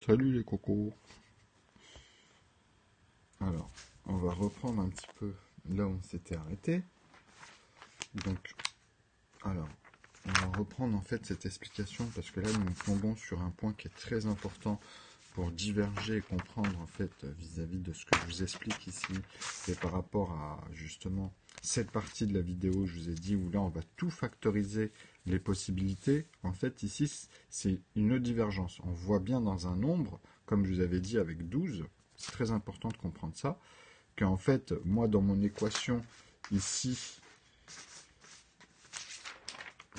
Salut les cocos. Alors, on va reprendre un petit peu là où on s'était arrêté. Donc, alors, on va reprendre en fait cette explication parce que là nous tombons sur un point qui est très important pour diverger et comprendre en fait vis-à-vis de ce que je vous explique ici et par rapport à justement cette partie de la vidéo, je vous ai dit où là on va tout factoriser les possibilités. En fait ici c'est une divergence. On voit bien dans un nombre, comme je vous avais dit avec 12, c'est très important de comprendre ça, qu'en fait moi dans mon équation ici,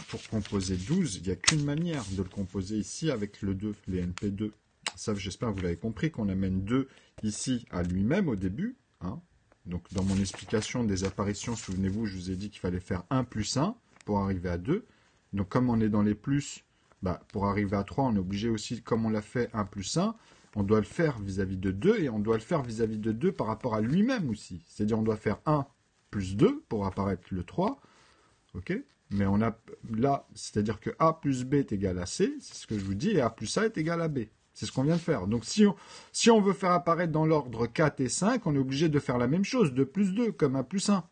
pour composer 12, il n'y a qu'une manière de le composer ici avec le 2, les NP2. Ça, j'espère que vous l'avez compris, qu'on amène 2 ici à lui-même au début. Hein. Donc, dans mon explication des apparitions, souvenez-vous, je vous ai dit qu'il fallait faire 1 plus 1 pour arriver à 2. Donc, comme on est dans les plus, pour arriver à 3, on est obligé aussi, comme on l'a fait 1 plus 1, on doit le faire vis-à-vis de 2 et on doit le faire vis-à-vis de 2 par rapport à lui-même aussi. C'est-à-dire, on doit faire 1 plus 2 pour apparaître le 3. OK ? Mais on a là, c'est-à-dire que A plus B est égal à C, c'est ce que je vous dis, et A plus A est égal à B. C'est ce qu'on vient de faire. Donc si on veut faire apparaître dans l'ordre 4 et 5, on est obligé de faire la même chose, 2 plus 2, comme 1 plus 1.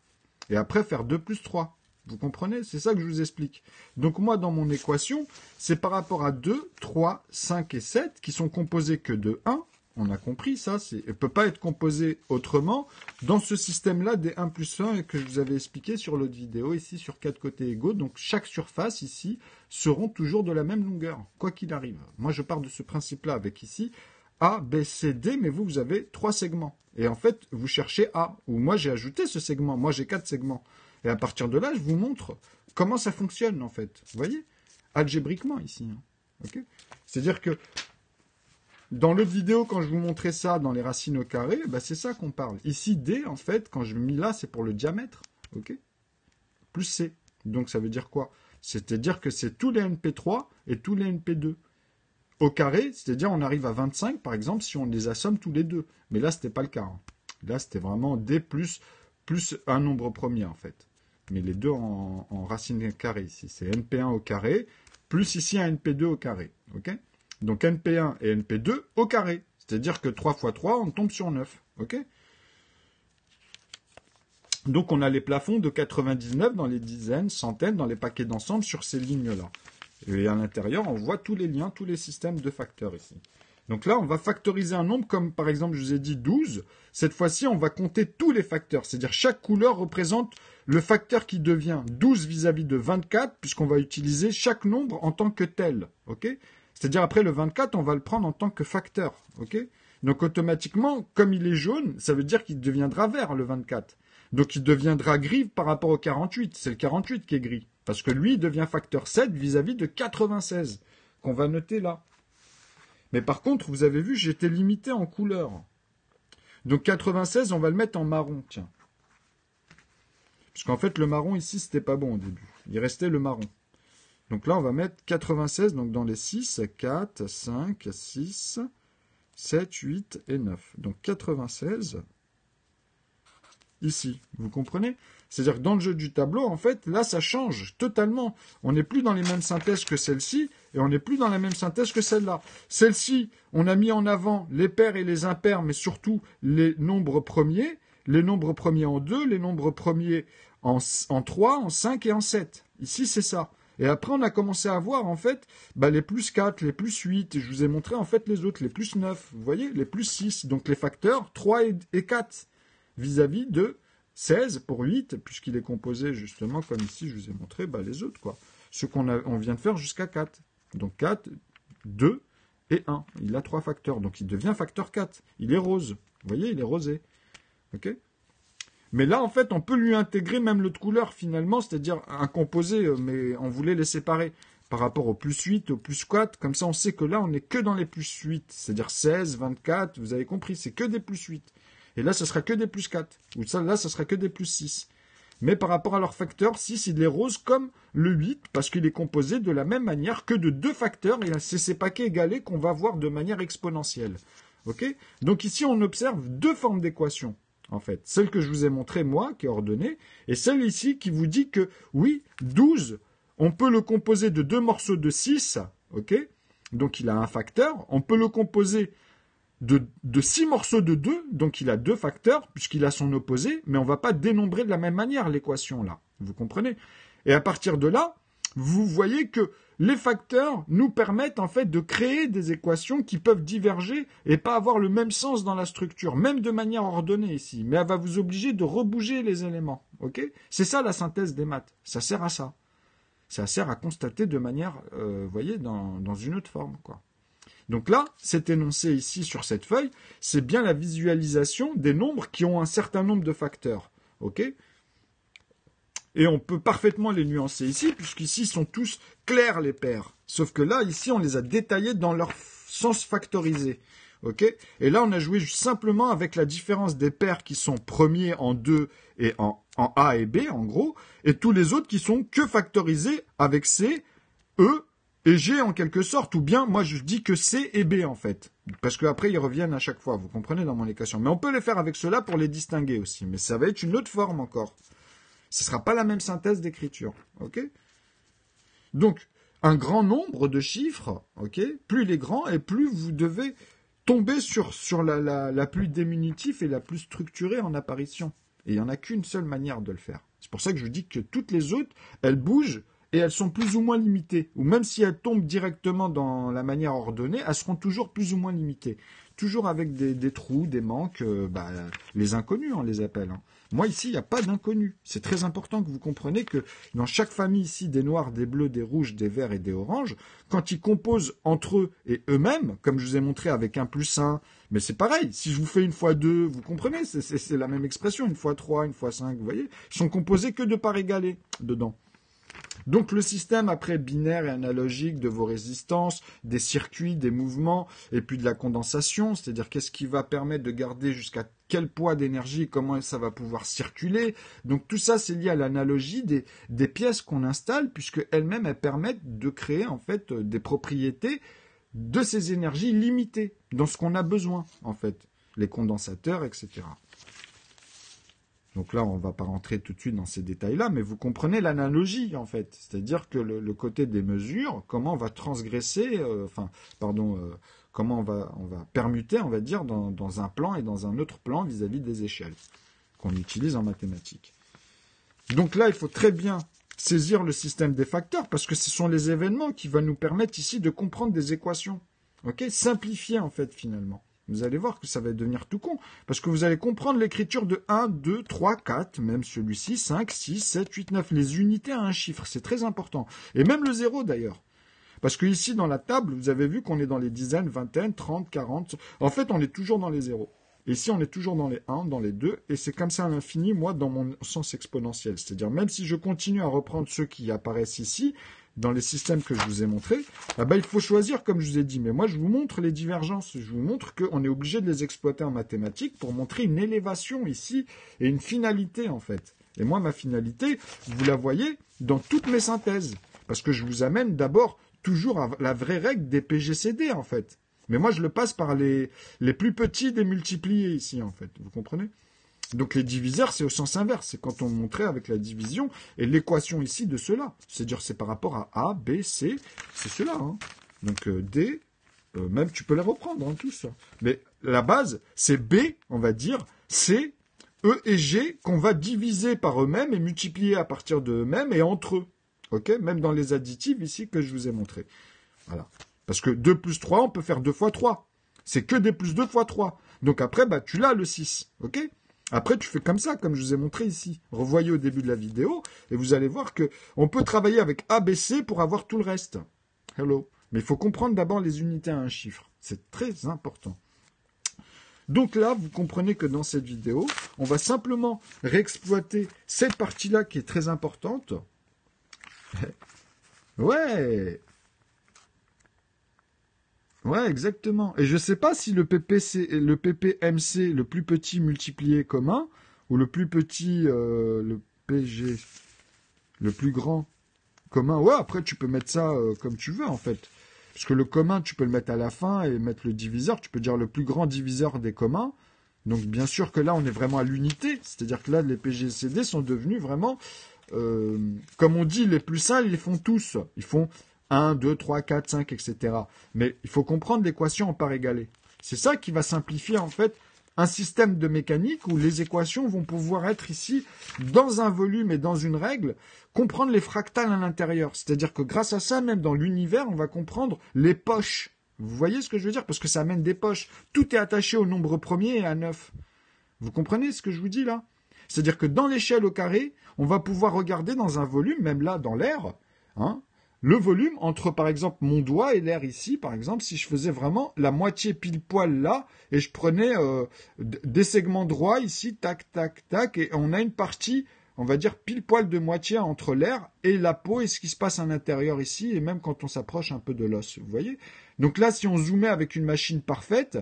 Et après faire 2 plus 3. Vous comprenez? C'est ça que je vous explique. Donc moi, dans mon équation, c'est par rapport à 2, 3, 5 et 7, qui sont composés que de 1. On a compris ça, elle ne peut pas être composée autrement dans ce système-là des 1 plus 1 que je vous avais expliqué sur l'autre vidéo, ici sur 4 côtés égaux. Donc chaque surface ici seront toujours de la même longueur, quoi qu'il arrive. Moi je pars de ce principe-là avec ici A, B, C, D, mais vous avez 3 segments. Et en fait, vous cherchez A, ou moi j'ai ajouté ce segment, moi j'ai 4 segments. Et à partir de là, je vous montre comment ça fonctionne en fait. Vous voyez? Algébriquement ici. Hein. Okay, c'est-à-dire que dans l'autre vidéo, quand je vous montrais ça dans les racines au carré, c'est ça qu'on parle. Ici, D, en fait, quand je mets là, c'est pour le diamètre. OK ? Plus C. Donc, ça veut dire quoi? C'est-à-dire que c'est tous les NP3 et tous les NP2. Au carré, c'est-à-dire on arrive à 25, par exemple, si on les assomme tous les deux. Mais là, ce n'était pas le cas. Hein. Là, c'était vraiment D plus un nombre premier, en fait. Mais les deux en racine carrée ici. C'est NP1 au carré, plus ici un NP2 au carré. OK ? Donc NP1 et NP2 au carré. C'est-à-dire que 3 fois 3, on tombe sur 9. OK ? Donc on a les plafonds de 99 dans les dizaines, centaines, dans les paquets d'ensemble sur ces lignes-là. Et à l'intérieur, on voit tous les liens, tous les systèmes de facteurs ici. Donc là, on va factoriser un nombre comme par exemple, je vous ai dit 12. Cette fois-ci, on va compter tous les facteurs. C'est-à-dire chaque couleur représente le facteur qui devient 12 vis-à-vis de 24, puisqu'on va utiliser chaque nombre en tant que tel. OK ? C'est-à-dire après le 24, on va le prendre en tant que facteur. OK ? Donc automatiquement, comme il est jaune, ça veut dire qu'il deviendra vert le 24. Donc il deviendra gris par rapport au 48. C'est le 48 qui est gris. Parce que lui, il devient facteur 7 vis-à-vis de 96, qu'on va noter là. Mais par contre, vous avez vu, j'étais limité en couleur. Donc 96, on va le mettre en marron, tiens. Parce qu'en fait, le marron ici, c'était pas bon au début. Il restait le marron. Donc là, on va mettre 96, donc dans les 6, 4, 5, 6, 7, 8 et 9. Donc 96, ici, vous comprenez? C'est-à-dire que dans le jeu du tableau, en fait, là, ça change totalement. On n'est plus dans les mêmes synthèses que celle-ci, et on n'est plus dans la même synthèse que celle-là. Celle-ci, on a mis en avant les pairs et les impairs, mais surtout les nombres premiers en 2, les nombres premiers en 3, en 5 et en 7. Ici, c'est ça. Et après, on a commencé à voir, en fait, les plus 4, les plus 8. Et je vous ai montré, en fait, les autres, les plus 9. Vous voyez, les plus 6. Donc, les facteurs 3 et 4 vis-à-vis de 16 pour 8, puisqu'il est composé, justement, comme ici, je vous ai montré, les autres, quoi. Ce on vient de faire jusqu'à 4. Donc, 4, 2 et 1. Il a 3 facteurs. Donc, il devient facteur 4. Il est rose. Vous voyez, il est rosé. OK ? Mais là, en fait, on peut lui intégrer même l'autre couleur, finalement, c'est-à-dire un composé, mais on voulait les séparer par rapport au plus 8, au plus 4. Comme ça, on sait que là, on n'est que dans les plus 8, c'est-à-dire 16, 24, vous avez compris, c'est que des plus 8. Et là, ce sera que des plus 4. Ou ça, là, ce sera que des plus 6. Mais par rapport à leur facteur, 6, il est rose comme le 8, parce qu'il est composé de la même manière que de 2 facteurs, et c'est ces paquets égalés qu'on va voir de manière exponentielle. OK ? Donc ici, on observe 2 formes d'équations. En fait, celle que je vous ai montrée, moi, qui est ordonnée, et celle ici qui vous dit que, oui, 12, on peut le composer de 2 morceaux de 6, ok, donc il a un facteur. On peut le composer de 6 morceaux de 2, donc il a 2 facteurs, puisqu'il a son opposé, mais on ne va pas dénombrer de la même manière l'équation là. Vous comprenez? Et à partir de là, vous voyez que les facteurs nous permettent en fait de créer des équations qui peuvent diverger et pas avoir le même sens dans la structure, même de manière ordonnée ici. Mais elle va vous obliger de rebouger les éléments. Ok? C'est ça la synthèse des maths. Ça sert à ça. Ça sert à constater de manière, vous voyez, dans une autre forme, quoi. Donc là, cet énoncé ici sur cette feuille, c'est bien la visualisation des nombres qui ont un certain nombre de facteurs. Ok? Et on peut parfaitement les nuancer ici, puisqu'ici ils sont tous clairs les paires. Sauf que là, ici, on les a détaillés dans leur sens factorisé. Ok? Et là, on a joué simplement avec la différence des paires qui sont premiers en 2 et en A et B, en gros, et tous les autres qui sont que factorisés avec C, E et G en quelque sorte, ou bien moi je dis que C et B en fait, parce qu'après ils reviennent à chaque fois, vous comprenez dans mon équation. Mais on peut les faire avec cela pour les distinguer aussi, mais ça va être une autre forme encore. Ce ne sera pas la même synthèse d'écriture, ok? Donc, un grand nombre de chiffres, ok? Plus il est grand, et plus vous devez tomber sur la plus diminutive et la plus structurée en apparition. Et il n'y en a qu'une seule manière de le faire. C'est pour ça que je dis que toutes les autres, elles bougent, et elles sont plus ou moins limitées. Ou même si elles tombent directement dans la manière ordonnée, elles seront toujours plus ou moins limitées. Toujours avec des trous, des manques, les inconnus, on les appelle. Hein. Moi, ici, il n'y a pas d'inconnus. C'est très important que vous compreniez que dans chaque famille ici, des noirs, des bleus, des rouges, des verts et des oranges, quand ils composent entre eux et eux-mêmes, comme je vous ai montré avec 1 plus 1, mais c'est pareil. Si je vous fais 1 fois 2, vous comprenez, c'est la même expression. 1 fois 3, 1 fois 5, vous voyez. Ils sont composés que de parts égales dedans. Donc le système après binaire et analogique de vos résistances, des circuits, des mouvements, et puis de la condensation, c'est-à-dire qu'est-ce qui va permettre de garder jusqu'à quel poids d'énergie et comment ça va pouvoir circuler. Donc tout ça c'est lié à l'analogie des pièces qu'on installe, puisque elles-mêmes elles permettent de créer en fait des propriétés de ces énergies limitées, dans ce qu'on a besoin en fait, les condensateurs, etc. Donc là, on ne va pas rentrer tout de suite dans ces détails-là, mais vous comprenez l'analogie, en fait. C'est-à-dire que le côté des mesures, comment on va transgresser, comment on va permuter, on va dire, dans un plan et dans un autre plan vis-à-vis des échelles qu'on utilise en mathématiques. Donc là, il faut très bien saisir le système des facteurs, parce que ce sont les événements qui vont nous permettre ici de comprendre des équations. Ok, simplifier, en fait, finalement. Vous allez voir que ça va devenir tout con, parce que vous allez comprendre l'écriture de 1, 2, 3, 4, même celui-ci, 5, 6, 7, 8, 9, les unités à un chiffre, c'est très important. Et même le 0 d'ailleurs. Parce que ici, dans la table, vous avez vu qu'on est dans les dizaines, vingtaines, 30, 40. En fait, on est toujours dans les zéros. Ici, on est toujours dans les 1, dans les 2, et c'est comme ça à l'infini, moi, dans mon sens exponentiel. C'est-à-dire, même si je continue à reprendre ceux qui apparaissent ici, dans les systèmes que je vous ai montrés, il faut choisir, comme je vous ai dit. Mais moi, je vous montre les divergences. Je vous montre qu'on est obligé de les exploiter en mathématiques pour montrer une élévation ici et une finalité, en fait. Et moi, ma finalité, vous la voyez dans toutes mes synthèses. Parce que je vous amène d'abord toujours à la vraie règle des PGCD, en fait. Mais moi, je le passe par les plus petits des multipliés ici, en fait. Vous comprenez ? Donc les diviseurs, c'est au sens inverse. C'est quand on montrait avec la division et l'équation ici de cela. C'est-à-dire c'est par rapport à A, B, C, c'est cela. Hein. Donc D, même tu peux les reprendre, hein, tous. Mais la base, c'est B, on va dire, C, E et G qu'on va diviser par eux-mêmes et multiplier à partir de eux-mêmes et entre eux. Ok, même dans les additifs ici que je vous ai montré. Voilà. Parce que 2 plus 3, on peut faire 2 fois 3. C'est que des plus 2 fois 3. Donc après, tu l'as le 6. Ok ? Après, tu fais comme ça, comme je vous ai montré ici. Revoyez au début de la vidéo, et vous allez voir que on peut travailler avec ABC pour avoir tout le reste. Hello. Mais il faut comprendre d'abord les unités à un chiffre. C'est très important. Donc là, vous comprenez que dans cette vidéo, on va simplement réexploiter cette partie-là qui est très importante. Ouais. Ouais, exactement. Et je ne sais pas si le PPMC, le plus petit multiplié commun, ou le plus petit, le PG, le plus grand commun. Ouais, après, tu peux mettre ça comme tu veux, en fait. Parce que le commun, tu peux le mettre à la fin et mettre le diviseur. Tu peux dire le plus grand diviseur des communs. Donc, bien sûr que là, on est vraiment à l'unité. C'est-à-dire que là, les PGCD sont devenus vraiment, comme on dit, les plus simples, ils les font tous. Ils font 1, 2, 3, 4, 5, etc. Mais il faut comprendre l'équation en parts égales. C'est ça qui va simplifier en fait un système de mécanique où les équations vont pouvoir être ici dans un volume et dans une règle, comprendre les fractales à l'intérieur. C'est-à-dire que grâce à ça, même dans l'univers, on va comprendre les poches. Vous voyez ce que je veux dire? Parce que ça amène des poches. Tout est attaché au nombre premier et à 9. Vous comprenez ce que je vous dis là? C'est-à-dire que dans l'échelle au carré, on va pouvoir regarder dans un volume, même là dans l'air, hein, le volume entre, par exemple, mon doigt et l'air ici, par exemple, si je faisais vraiment la moitié pile poil là, et je prenais des segments droits ici, tac, tac, tac, et on a une partie, on va dire, pile poil de moitié entre l'air et la peau et ce qui se passe à l'intérieur ici, et même quand on s'approche un peu de l'os, vous voyez? Donc là, si on zoomait avec une machine parfaite,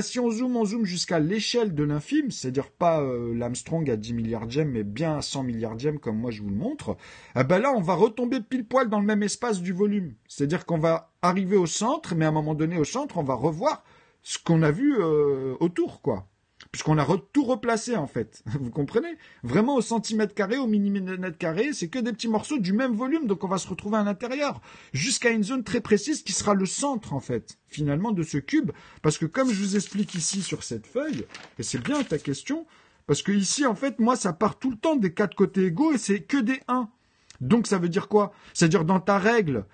si on zoome jusqu'à l'échelle de l'infime, c'est-à-dire pas l'Armstrong à 10 milliardième, mais bien à 100 milliardième, comme moi je vous le montre, là, on va retomber pile poil dans le même espace du volume. C'est-à-dire qu'on va arriver au centre, mais à un moment donné, au centre, on va revoir ce qu'on a vu autour, quoi. Puisqu'on a tout replacé, en fait. Vous comprenez? Vraiment au centimètre carré, au millimètre carré, c'est que des petits morceaux du même volume, donc on va se retrouver à l'intérieur, jusqu'à une zone très précise qui sera le centre, en fait, finalement, de ce cube. Parce que comme je vous explique ici sur cette feuille, et c'est bien ta question, parce que ici, en fait, moi, ça part tout le temps des 4 côtés égaux, et c'est que des 1. Donc ça veut dire quoi? C'est-à-dire dans ta règle,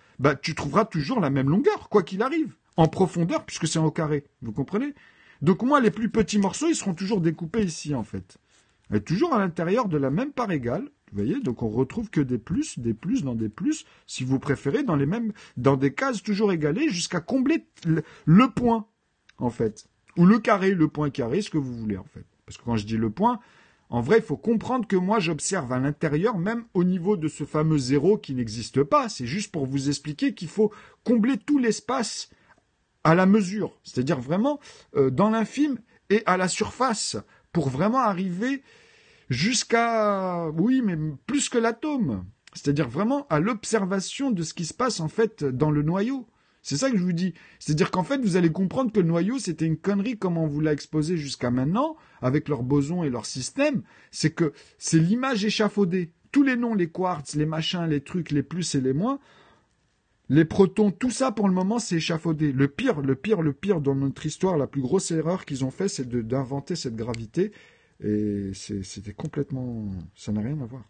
tu trouveras toujours la même longueur, quoi qu'il arrive, en profondeur, puisque c'est en carré. Vous comprenez? Donc moi, les plus petits morceaux, ils seront toujours découpés ici, en fait. Et toujours à l'intérieur de la même part égale. Vous voyez, donc on retrouve que des plus dans des plus, si vous préférez, dans des cases toujours égalées, jusqu'à combler le point, en fait. Ou le carré, le point carré, ce que vous voulez, en fait. Parce que quand je dis le point, en vrai, il faut comprendre que moi, j'observe à l'intérieur, même au niveau de ce fameux zéro qui n'existe pas. C'est juste pour vous expliquer qu'il faut combler tout l'espace à la mesure, c'est-à-dire vraiment dans l'infime et à la surface, pour vraiment arriver jusqu'à, oui, mais plus que l'atome, c'est-à-dire vraiment à l'observation de ce qui se passe en fait dans le noyau. C'est ça que je vous dis. C'est-à-dire qu'en fait, vous allez comprendre que le noyau, c'était une connerie comme on vous l'a exposé jusqu'à maintenant, avec leurs bosons et leur système. C'est que c'est l'image échafaudée. Tous les noms, les quarks, les machins, les trucs, les plus et les moins, les protons, tout ça pour le moment c'est échafaudé. Le pire dans notre histoire, la plus grosse erreur qu'ils ont fait, c'est d'inventer cette gravité. Et c'était complètement... ça n'a rien à voir.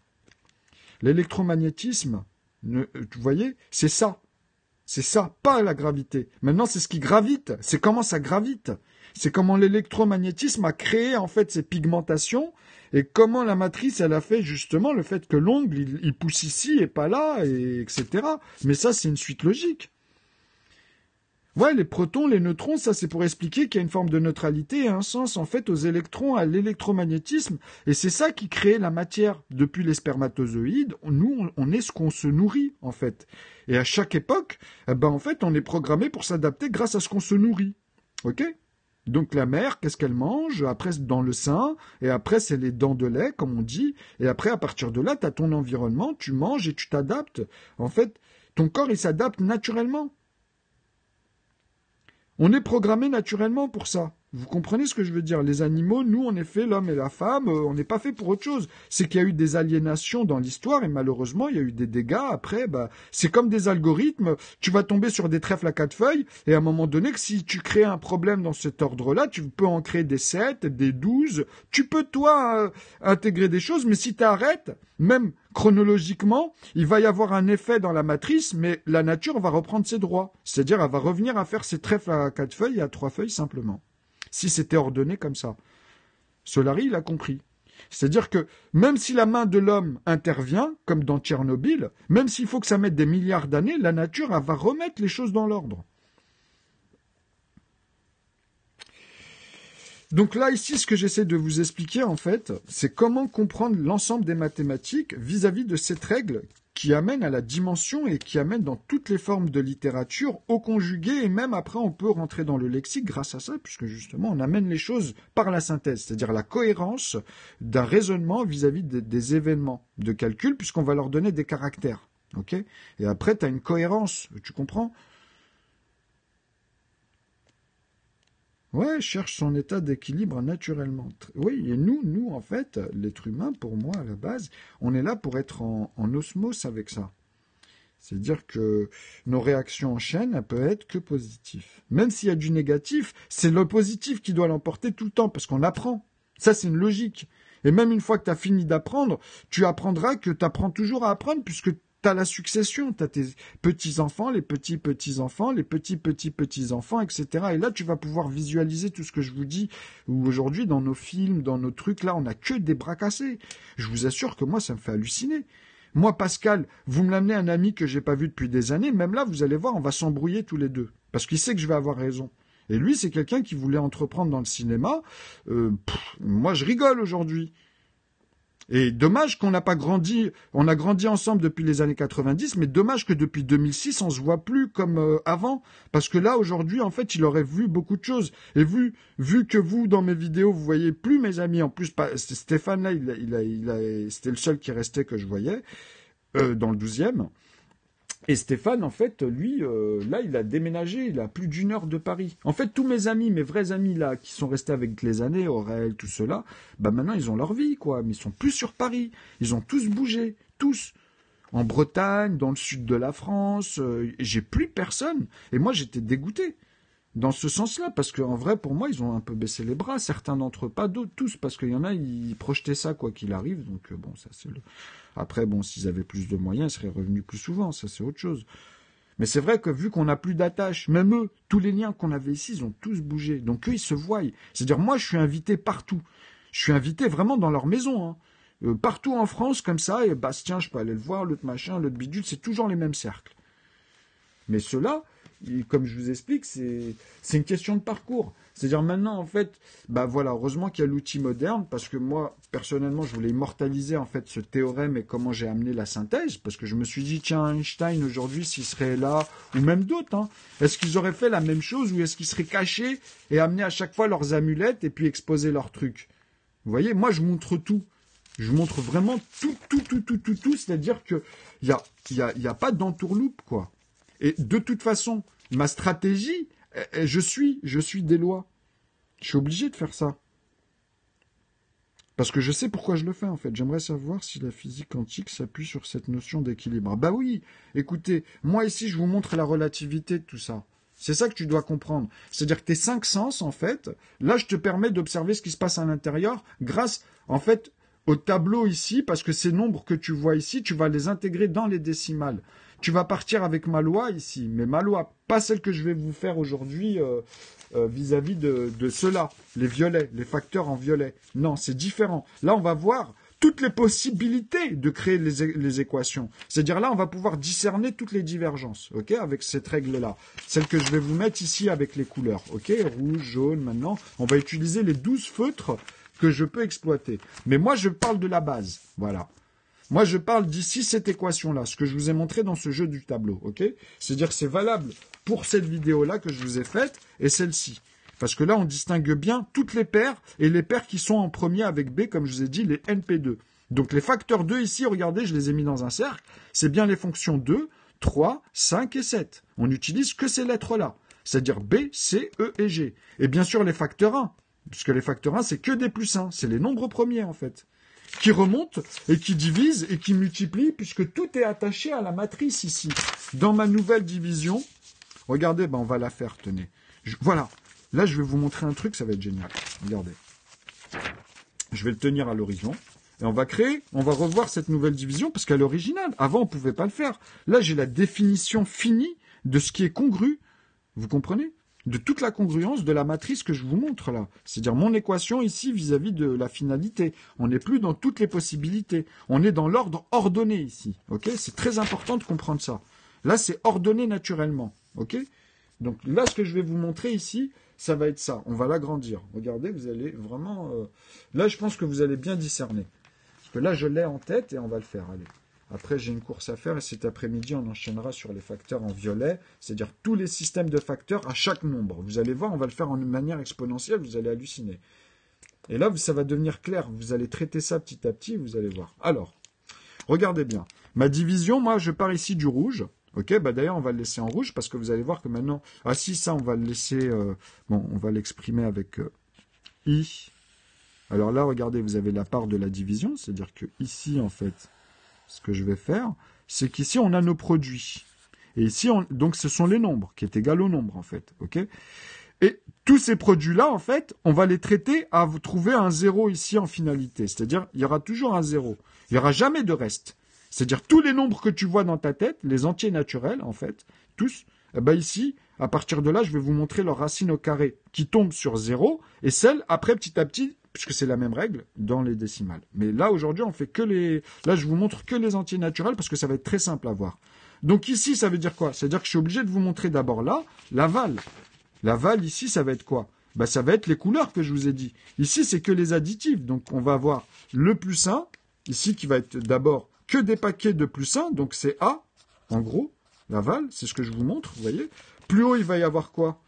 L'électromagnétisme, vous voyez, c'est ça. C'est ça, pas la gravité. Maintenant, c'est ce qui gravite. C'est comment ça gravite. C'est comment l'électromagnétisme a créé en fait ces pigmentations et comment la matrice elle a fait justement le fait que l'ongle il pousse ici et pas là et etc. Mais ça c'est une suite logique. Ouais, les protons, les neutrons, ça c'est pour expliquer qu'il y a une forme de neutralité et un sens en fait aux électrons, à l'électromagnétisme et c'est ça qui crée la matière. Depuis les spermatozoïdes, nous on est ce qu'on se nourrit en fait. Et à chaque époque, en fait on est programmé pour s'adapter grâce à ce qu'on se nourrit. Ok ? Donc la mère, qu'est-ce qu'elle mange? Après, dans le sein, et après, c'est les dents de lait, comme on dit. Et après, à partir de là, tu as ton environnement, tu manges et tu t'adaptes. En fait, ton corps, il s'adapte naturellement. On est programmé naturellement pour ça. Vous comprenez ce que je veux dire? Les animaux, nous, en effet, l'homme et la femme, on n'est pas fait pour autre chose. C'est qu'il y a eu des aliénations dans l'histoire et malheureusement, il y a eu des dégâts. Après, c'est comme des algorithmes. Tu vas tomber sur des trèfles à 4 feuilles et à un moment donné, que si tu crées un problème dans cet ordre-là, tu peux en créer des 7, des 12. Tu peux, toi, intégrer des choses, mais si tu arrêtes, même chronologiquement, il va y avoir un effet dans la matrice, mais la nature va reprendre ses droits. C'est-à-dire, elle va revenir à faire ses trèfles à 4 feuilles et à 3 feuilles simplement. Si c'était ordonné comme ça. Solari, il a compris. C'est-à-dire que même si la main de l'homme intervient, comme dans Tchernobyl, même s'il faut que ça mette des milliards d'années, la nature elle va remettre les choses dans l'ordre. Donc là, ici, ce que j'essaie de vous expliquer, en fait, c'est comment comprendre l'ensemble des mathématiques vis-à-vis de cette règle qui amène à la dimension et qui amène dans toutes les formes de littérature au conjugué et même après on peut rentrer dans le lexique grâce à ça puisque justement on amène les choses par la synthèse, c'est-à-dire la cohérence d'un raisonnement vis-à-vis des événements de calcul puisqu'on va leur donner des caractères. Ok ? Et après tu as une cohérence, tu comprends ? Ouais, cherche son état d'équilibre naturellement. Oui, et nous, en fait, l'être humain, pour moi, à la base, on est là pour être en osmose avec ça. C'est-à-dire que nos réactions en chaîne, elles peuvent être que positives. Même s'il y a du négatif, c'est le positif qui doit l'emporter tout le temps, parce qu'on apprend. Ça, c'est une logique. Et même une fois que tu as fini d'apprendre, tu apprendras que tu apprends toujours à apprendre, puisque tu as la succession. Tu as tes petits-enfants, les petits-petits-enfants, les petits-petits-petits-enfants, etc. Et là, tu vas pouvoir visualiser tout ce que je vous dis, où aujourd'hui, dans nos films, dans nos trucs, là, on n'a que des bras cassés. Je vous assure que moi, ça me fait halluciner. Moi, Pascal, vous me l'amenez un ami que j'ai pas vu depuis des années, même là, vous allez voir, on va s'embrouiller tous les deux. Parce qu'il sait que je vais avoir raison. Et lui, c'est quelqu'un qui voulait entreprendre dans le cinéma. Moi, je rigole aujourd'hui. Et dommage qu'on n'a pas grandi, on a grandi ensemble depuis les années 90, mais dommage que depuis 2006, on se voit plus comme avant. Parce que là, aujourd'hui, en fait, il aurait vu beaucoup de choses. Et vu que vous, dans mes vidéos, vous voyez plus mes amis, en plus, Stéphane, là, c'était le seul qui restait que je voyais, dans le 12e. Et Stéphane, en fait, lui, là, il a déménagé, il a plus d'1 heure de Paris. En fait, tous mes amis, mes vrais amis, là, qui sont restés avec les années, Aurel, tout cela, bah maintenant, ils ont leur vie, quoi. Mais ils sont plus sur Paris. Ils ont tous bougé, tous. En Bretagne, dans le sud de la France, j'ai plus personne. Et moi, j'étais dégoûté. Dans ce sens-là, parce qu'en vrai, pour moi, ils ont un peu baissé les bras, certains d'entre eux, pas d'autres, tous, parce qu'il y en a, ils projetaient ça quoi qu'il arrive, donc bon, ça c'est le... Après, bon, s'ils avaient plus de moyens, ils seraient revenus plus souvent, ça c'est autre chose. Mais c'est vrai que vu qu'on n'a plus d'attache, même eux, tous les liens qu'on avait ici, ils ont tous bougé, donc eux, ils se voient. C'est-à-dire, moi, je suis invité partout. Je suis invité vraiment dans leur maison, hein. Partout en France, comme ça, et Bastien, je peux aller le voir, l'autre machin, l'autre bidule, c'est toujours les mêmes cercles. Mais ceux-là, comme je vous explique, c'est une question de parcours. C'est-à-dire maintenant, en fait, bah voilà, heureusement qu'il y a l'outil moderne, parce que moi, personnellement, je voulais immortaliser en fait ce théorème et comment j'ai amené la synthèse, parce que je me suis dit, tiens, Einstein, aujourd'hui, s'il serait là, ou même d'autres, hein, est-ce qu'ils auraient fait la même chose, ou est-ce qu'ils seraient cachés et amenés à chaque fois leurs amulettes et puis exposer leurs trucs? Vous voyez, moi, je montre tout. Je montre vraiment tout, c'est-à-dire que il y a pas d'entourloupe, quoi. Et de toute façon, ma stratégie, je suis des lois. Je suis obligé de faire ça. Parce que je sais pourquoi je le fais, en fait. J'aimerais savoir si la physique quantique s'appuie sur cette notion d'équilibre. Bah oui, écoutez, moi ici, je vous montre la relativité de tout ça. C'est ça que tu dois comprendre. C'est-à-dire que tes 5 sens, en fait, là, je te permets d'observer ce qui se passe à l'intérieur grâce, en fait, au tableau ici, parce que ces nombres que tu vois ici, tu vas les intégrer dans les décimales. Tu vas partir avec ma loi ici, mais ma loi, pas celle que je vais vous faire aujourd'hui vis-à-vis de ceux-là, les violets, les facteurs en violet. Non, c'est différent. Là, on va voir toutes les possibilités de créer les équations. C'est-à-dire là, on va pouvoir discerner toutes les divergences, ok, avec cette règle-là. Celle que je vais vous mettre ici avec les couleurs, ok, rouge, jaune, maintenant. On va utiliser les 12 feutres que je peux exploiter. Mais moi, je parle de la base, voilà. Moi, je parle d'ici cette équation-là, ce que je vous ai montré dans ce jeu du tableau, ok? C'est-à-dire que c'est valable pour cette vidéo-là que je vous ai faite et celle-ci. Parce que là, on distingue bien toutes les paires et les paires qui sont en premier avec B, comme je vous ai dit, les NP2. Donc les facteurs 2 ici, regardez, je les ai mis dans un cercle. C'est bien les fonctions 2, 3, 5 et 7. On n'utilise que ces lettres-là. C'est-à-dire B, C, E et G. Et bien sûr, les facteurs 1. Puisque les facteurs 1, c'est que des plus 1. C'est les nombres premiers, en fait. Qui remontent et qui divisent et qui multiplient, puisque tout est attaché à la matrice ici. Dans ma nouvelle division, regardez, ben on va la faire, tenez. Voilà. Là, je vais vous montrer un truc, ça va être génial. Regardez. Je vais le tenir à l'horizon. Et on va revoir cette nouvelle division, parce qu'à l'original, avant, on ne pouvait pas le faire. Là, j'ai la définition finie de ce qui est congru. Vous comprenez ? De toute la congruence de la matrice que je vous montre là. C'est-à-dire mon équation ici vis-à-vis de la finalité. On n'est plus dans toutes les possibilités. On est dans l'ordre ordonné ici. Ok ? C'est très important de comprendre ça. Là, c'est ordonné naturellement. Ok ? Donc là, ce que je vais vous montrer ici, ça va être ça. On va l'agrandir. Regardez, vous allez vraiment... Là, je pense que vous allez bien discerner. Parce que là, je l'ai en tête et on va le faire. Allez. Après, j'ai une course à faire et cet après-midi, on enchaînera sur les facteurs en violet, c'est-à-dire tous les systèmes de facteurs à chaque nombre. Vous allez voir, on va le faire en une manière exponentielle, vous allez halluciner. Et là, ça va devenir clair. Vous allez traiter ça petit à petit, vous allez voir. Alors, regardez bien. Ma division, moi, je pars ici du rouge. Ok, bah d'ailleurs, on va le laisser en rouge parce que vous allez voir que maintenant... Ah si, ça, on va le laisser... Bon, on va l'exprimer avec I. Alors là, regardez, vous avez la part de la division, c'est-à-dire que ici, en fait... Ce que je vais faire, c'est qu'ici, on a nos produits. Et ici, donc, ce sont les nombres, qui est égal au nombre, en fait. Ok. Et tous ces produits-là, en fait, on va les traiter à vous trouver un 0 ici en finalité. C'est-à-dire, il y aura toujours un 0. Il n'y aura jamais de reste. C'est-à-dire, tous les nombres que tu vois dans ta tête, les entiers naturels, en fait, tous, eh ben ici, à partir de là, je vais vous montrer leur racine au carré qui tombe sur 0 et celle, après, petit à petit, puisque c'est la même règle, dans les décimales. Mais là, aujourd'hui, on fait que les... Là, je vous montre que les entiers naturels parce que ça va être très simple à voir. Donc ici, ça veut dire quoi? C'est-à-dire que je suis obligé de vous montrer d'abord là, l'aval. L'aval, ici, ça va être quoi? Ben, ça va être les couleurs que je vous ai dit. Ici, c'est que les additifs. Donc, on va avoir le plus 1, ici, qui va être d'abord que des paquets de plus 1. Donc, c'est A, en gros. L'aval, c'est ce que je vous montre, vous voyez. Plus haut, il va y avoir quoi?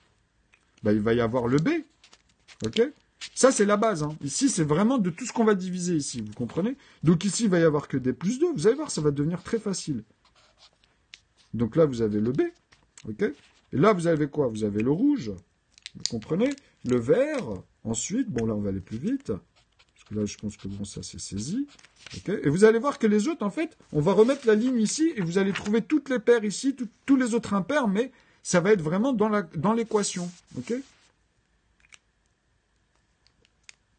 Ben, il va y avoir le B. OK? Ça, c'est la base. Hein. Ici, c'est vraiment de tout ce qu'on va diviser ici. Vous comprenez? Donc, ici, il va y avoir que des plus 2. Vous allez voir, ça va devenir très facile. Donc là, vous avez le B. OK? Et là, vous avez quoi? Vous avez le rouge, vous comprenez? Le vert, ensuite, bon là, on va aller plus vite, parce que là, je pense que bon, ça, c'est saisi. Okay, et vous allez voir que les autres, en fait, on va remettre la ligne ici, et vous allez trouver toutes les paires ici, tous les autres impairs, mais ça va être vraiment dans l'équation. OK?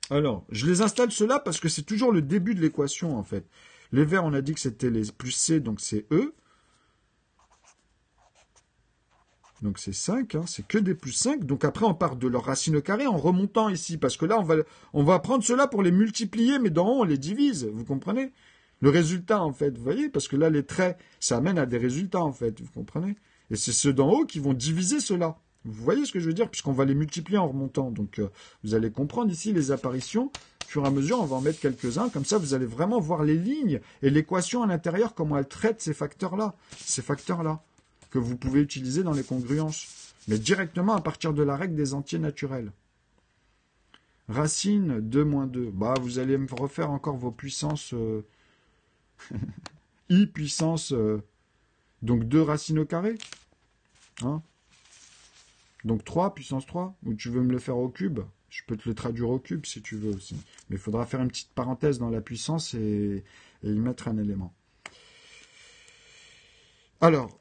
Alors, je les installe ceux-là parce que c'est toujours le début de l'équation, en fait. Les verts, on a dit que c'était les plus C, donc c'est E. Donc c'est 5, hein, c'est que des plus 5. Donc après, on part de leur racine au carré en remontant ici. Parce que là, on va prendre cela pour les multiplier, mais d'en haut, on les divise. Vous comprenez? Le résultat, en fait, vous voyez? Parce que là, les traits, ça amène à des résultats, en fait. Vous comprenez? Et c'est ceux d'en haut qui vont diviser cela. Vous voyez ce que je veux dire? Puisqu'on va les multiplier en remontant. Donc vous allez comprendre ici les apparitions. Au fur et à mesure, on va en mettre quelques-uns. Comme ça, vous allez vraiment voir les lignes et l'équation à l'intérieur, comment elle traite ces facteurs-là. Ces facteurs-là. Que vous pouvez utiliser dans les congruences, mais directement à partir de la règle des entiers naturels. Racine 2 moins 2. Bah, vous allez me refaire encore vos puissances I puissance donc 2 racines au carré. Hein, donc 3 puissance 3. Ou tu veux me le faire au cube? Je peux te le traduire au cube si tu veux aussi. Mais il faudra faire une petite parenthèse dans la puissance et y mettre un élément. Alors,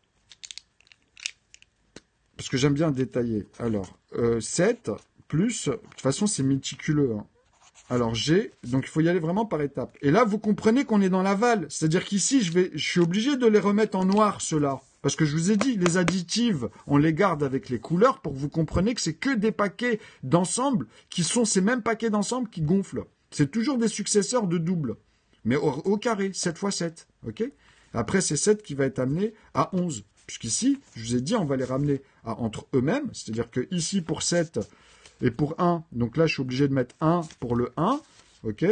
parce que j'aime bien détailler. Alors, 7 plus, de toute façon, c'est méticuleux. Hein. Alors, G, donc il faut y aller vraiment par étapes. Et là, vous comprenez qu'on est dans l'aval. C'est-à-dire qu'ici, je suis obligé de les remettre en noir, ceux-là. Parce que je vous ai dit, les additives, on les garde avec les couleurs pour que vous compreniez que c'est que des paquets d'ensemble qui sont ces mêmes paquets d'ensemble qui gonflent. C'est toujours des successeurs de double. Mais au carré, 7 fois 7. OK? Après, c'est 7 qui va être amené à 11. Puisqu'ici, je vous ai dit, on va les ramener entre eux-mêmes. C'est-à-dire que ici, pour 7 et pour 1, donc là, je suis obligé de mettre 1 pour le 1. OK?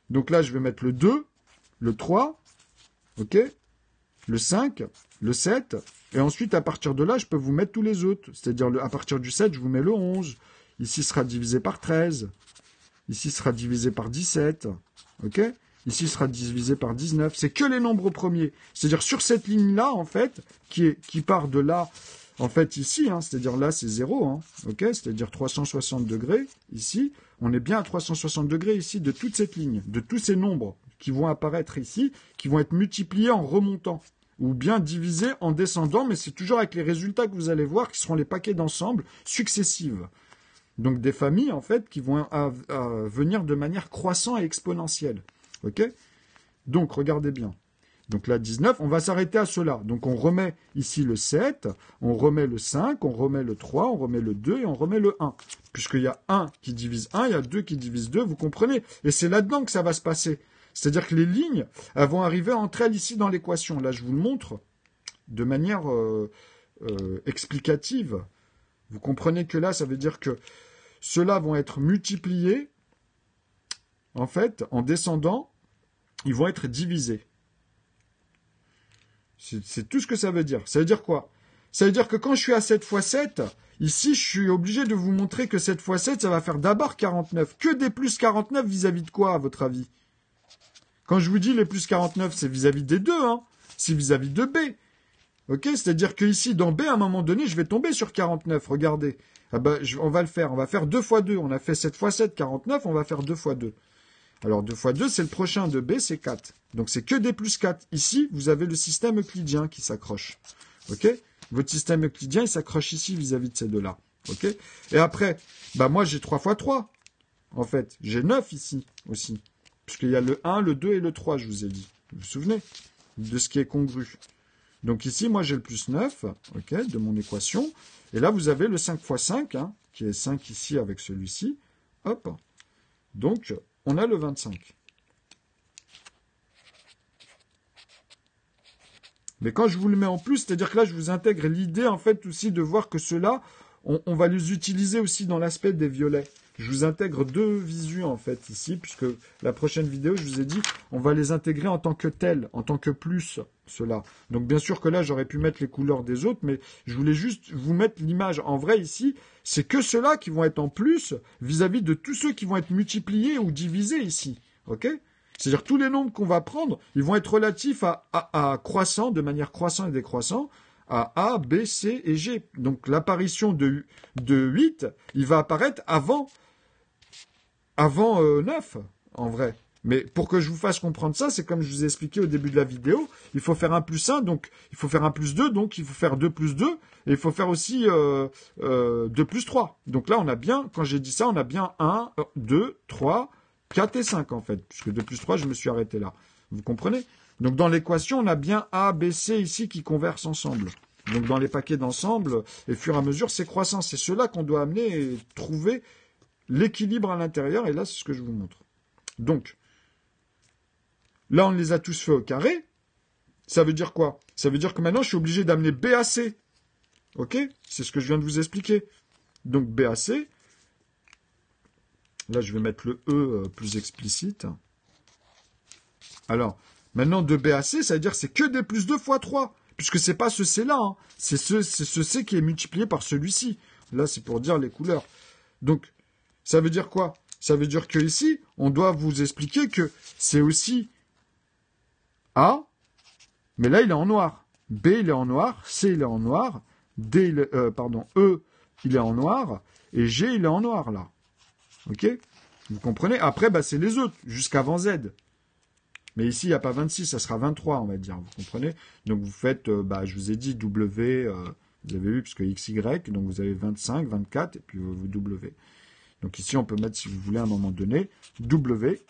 Donc là, je vais mettre le 2, le 3, OK? Le 5, le 7. Et ensuite, à partir de là, je peux vous mettre tous les autres. C'est-à-dire, à partir du 7, je vous mets le 11. Ici sera divisé par 13. Ici sera divisé par 17. OK? Ici sera divisé par 19. C'est que les nombres premiers. C'est-à-dire sur cette ligne-là, en fait, qui part de là, en fait, ici, hein, c'est-à-dire là, c'est 0. Hein, OK? C'est-à-dire 360 degrés. Ici, on est bien à 360 degrés ici de toute cette ligne, de tous ces nombres qui vont apparaître ici, qui vont être multipliés en remontant, ou bien divisés en descendant, mais c'est toujours avec les résultats que vous allez voir, qui seront les paquets d'ensemble successives. Donc des familles, en fait, qui vont venir de manière croissante et exponentielle. OK? Donc, regardez bien. Donc là, 19, on va s'arrêter à cela. Donc on remet ici le 7, on remet le 5, on remet le 3, on remet le 2 et on remet le 1. Puisqu'il y a 1 qui divise 1, il y a 2 qui divise 2, vous comprenez? Et c'est là-dedans que ça va se passer. C'est-à-dire que les lignes, elles vont arriver entre elles ici dans l'équation. Là, je vous le montre de manière explicative. Vous comprenez que là, ça veut dire que ceux-là vont être multipliés, en fait, en descendant, ils vont être divisés. C'est tout ce que ça veut dire. Ça veut dire quoi? Ça veut dire que quand je suis à 7 fois 7, ici, je suis obligé de vous montrer que 7 fois 7, ça va faire d'abord 49. Que des plus 49 vis-à-vis de quoi, à votre avis? Quand je vous dis les plus 49, c'est vis-à-vis des deux, hein. C'est vis-à-vis de B. Ok? C'est-à-dire que ici, dans B, à un moment donné, je vais tomber sur 49. Regardez. Ah ben, on va le faire. On va faire 2 fois 2. On a fait 7 fois 7, 49. On va faire 2 fois 2. Alors 2 fois 2, c'est le prochain de B, c'est 4. Donc c'est que des plus 4. Ici, vous avez le système euclidien qui s'accroche. Ok? Votre système euclidien, il s'accroche ici vis-à-vis de ces deux-là. Ok? Et après, bah moi j'ai 3 fois 3. En fait, j'ai 9 ici aussi. Puisqu'il y a le 1, le 2 et le 3, je vous ai dit. Vous vous souvenez de ce qui est congru. Donc ici, moi j'ai le plus 9, ok, de mon équation. Et là, vous avez le 5 fois 5, hein, qui est 5 ici avec celui-ci. Hop. Donc, on a le 25. Mais quand je vous le mets en plus, c'est-à-dire que là, je vous intègre l'idée, en fait, aussi de voir que ceux-là, on va les utiliser aussi dans l'aspect des violets. Je vous intègre deux visus, en fait, ici, puisque la prochaine vidéo, je vous ai dit, on va les intégrer en tant que tels, en tant que plus, ceux-là. Donc, bien sûr que là, j'aurais pu mettre les couleurs des autres, mais je voulais juste vous mettre l'image. En vrai, ici, c'est que ceux-là qui vont être en plus vis-à-vis de tous ceux qui vont être multipliés ou divisés ici. OK ? C'est-à-dire tous les nombres qu'on va prendre, ils vont être relatifs à croissant, de manière croissante et décroissant, à A, B, C et G. Donc l'apparition de 8, il va apparaître avant 9, en vrai. Mais pour que je vous fasse comprendre ça, c'est comme je vous ai expliqué au début de la vidéo, il faut faire 1 plus 1, donc il faut faire 1 plus 2, donc il faut faire 2 plus 2, et il faut faire aussi 2 plus 3. Donc là, on a bien, quand j'ai dit ça, on a bien 1, 2, 3, 4 et 5 en fait, puisque 2 plus 3, je me suis arrêté là. Vous comprenez? Donc dans l'équation, on a bien A, B, C ici qui conversent ensemble. Donc dans les paquets d'ensemble, et fur et à mesure, c'est croissant. C'est cela qu'on doit amener et trouver l'équilibre à l'intérieur, et là, c'est ce que je vous montre. Donc, là, on les a tous fait au carré. Ça veut dire quoi? Ça veut dire que maintenant, je suis obligé d'amener B à C. Ok? C'est ce que je viens de vous expliquer. Donc B à C. Là, je vais mettre le E plus explicite. Alors, maintenant, de B à C, ça veut dire que c'est que des plus 2 fois 3. Puisque c'est pas ce C-là. Hein. C'est ce C qui est multiplié par celui-ci. Là, c'est pour dire les couleurs. Donc, ça veut dire quoi? Ça veut dire que ici, on doit vous expliquer que c'est aussi A, mais là, il est en noir. B, il est en noir. C, il est en noir. E, il est en noir. Et G, il est en noir, là. Ok? Vous comprenez? Après, bah, c'est les autres, jusqu'avant Z. Mais ici, il n'y a pas 26, ça sera 23, on va dire. Vous comprenez? Donc, vous faites, je vous ai dit W, vous avez vu, puisque XY, donc vous avez 25, 24, et puis vous W. Donc ici, on peut mettre, si vous voulez, à un moment donné, W,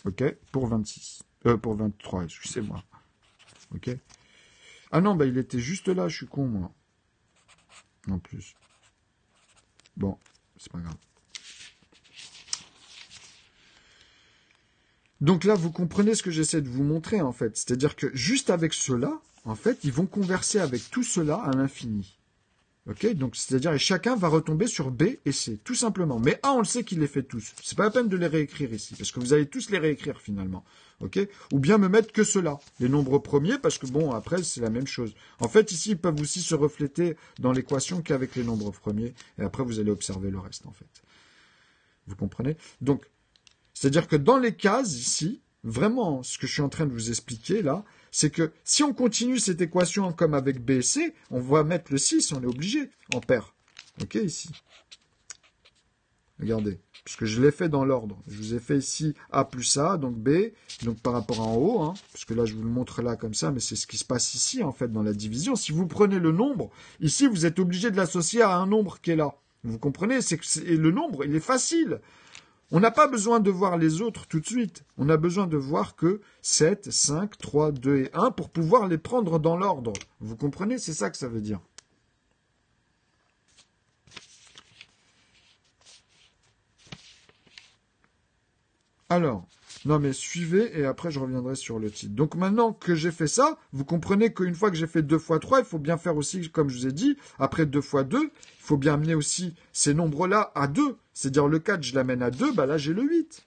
ok, pour 26. Pour 23, excusez-moi. Ok? Ah non, bah il était juste là, je suis con, moi. En plus. Bon, c'est pas grave. Donc là, vous comprenez ce que j'essaie de vous montrer, en fait. C'est-à-dire que juste avec cela, en fait, ils vont converser avec tout cela à l'infini. Ok, donc c'est-à-dire et chacun va retomber sur B et C, tout simplement. Mais A, on le sait qu'il les fait tous. C'est pas la peine de les réécrire ici, parce que vous allez tous les réécrire finalement. Ok, ou bien me mettre que cela, les nombres premiers, parce que bon, après c'est la même chose. En fait, ici, ils peuvent aussi se refléter dans l'équation qu'avec les nombres premiers, et après vous allez observer le reste en fait. Vous comprenez? Donc, c'est-à-dire que dans les cases ici, vraiment, ce que je suis en train de vous expliquer là, c'est que si on continue cette équation comme avec B et C, on va mettre le 6, on est obligé, en paire. Ok, ici. Regardez, puisque je l'ai fait dans l'ordre. Je vous ai fait ici A plus A, donc B, donc par rapport à en haut, hein, parce que là, je vous le montre là comme ça, mais c'est ce qui se passe ici, en fait, dans la division. Si vous prenez le nombre, ici, vous êtes obligé de l'associer à un nombre qui est là. Vous comprenez? Et le nombre, il est facile. On n'a pas besoin de voir les autres tout de suite. On a besoin de voir que 7, 5, 3, 2 et 1 pour pouvoir les prendre dans l'ordre. Vous comprenez? C'est ça que ça veut dire. Alors, non mais suivez et après je reviendrai sur le titre. Donc maintenant que j'ai fait ça, vous comprenez qu'une fois que j'ai fait 2 fois 3, il faut bien faire aussi, comme je vous ai dit, après 2 fois 2, il faut bien amener aussi ces nombres-là à 2. C'est-à-dire le 4, je l'amène à 2, bah là j'ai le 8.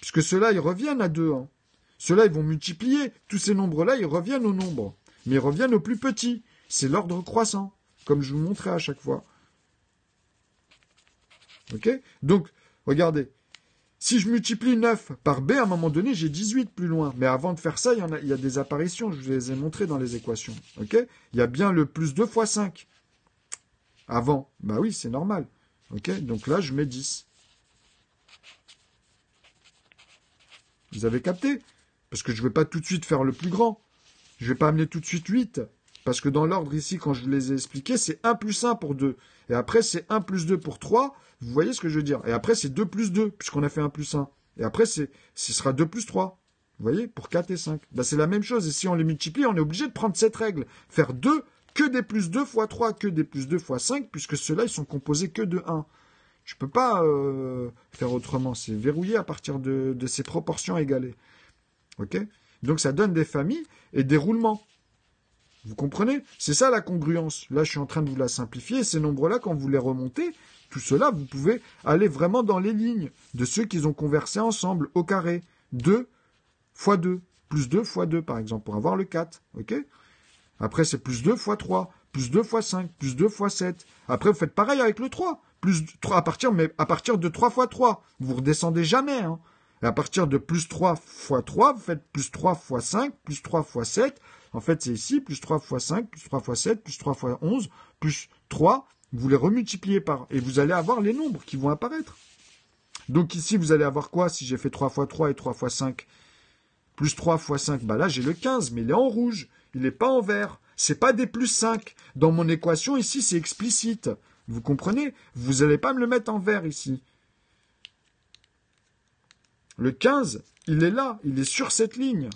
Puisque ceux-là, ils reviennent à 2. Hein. Ceux-là, ils vont multiplier. Tous ces nombres-là, ils reviennent au nombre. Mais ils reviennent au plus petit. C'est l'ordre croissant, comme je vous montrais à chaque fois. Ok? Donc, regardez. Si je multiplie 9 par B, à un moment donné, j'ai 18 plus loin. Mais avant de faire ça, il y a des apparitions. Je vous les ai montrées dans les équations. Ok? Il y a bien le plus 2 fois 5. Avant. Bah oui, c'est normal. Ok? Donc là, je mets 10. Vous avez capté? Parce que je ne vais pas tout de suite faire le plus grand. Je ne vais pas amener tout de suite 8. Parce que dans l'ordre ici, quand je vous les ai expliqués, c'est 1 plus 1 pour 2. Et après, c'est 1 plus 2 pour 3. Vous voyez ce que je veux dire? Et après, c'est 2 plus 2, puisqu'on a fait 1 plus 1. Et après, ce sera 2 plus 3. Vous voyez? Pour 4 et 5. Ben, c'est la même chose. Et si on les multiplie, on est obligé de prendre cette règle. Faire 2, que des plus 2 fois 3, que des plus 2 fois 5, puisque ceux-là, ils sont composés que de 1. Je ne peux pas faire autrement. C'est verrouillé à partir de ces proportions égalées. Ok? Donc ça donne des familles et des roulements. Vous comprenez? C'est ça la congruence. Là, je suis en train de vous la simplifier. Ces nombres-là, quand vous les remontez, tout cela, vous pouvez aller vraiment dans les lignes de ceux qu'ils ont conversé ensemble au carré. 2 fois 2, plus 2 fois 2, par exemple, pour avoir le 4. Ok? Après, c'est plus 2 fois 3, plus 2 fois 5, plus 2 fois 7. Après, vous faites pareil avec le 3. Plus 3 à partir de 3 fois 3. Vous redescendez jamais. Hein. Et à partir de plus 3 fois 3, vous faites plus 3 fois 5, plus 3 fois 7. En fait, c'est ici, plus 3 fois 5, plus 3 fois 7, plus 3 fois 11, plus 3. Vous les remultipliez par. Et vous allez avoir les nombres qui vont apparaître. Donc ici, vous allez avoir quoi si j'ai fait 3 fois 3 et 3 fois 5? Plus 3 fois 5, bah là, j'ai le 15, mais il est en rouge. Il n'est pas en vert. C'est pas des plus 5. Dans mon équation, ici, c'est explicite. Vous comprenez? Vous n'allez pas me le mettre en vert ici. Le 15, il est là. Il est sur cette ligne.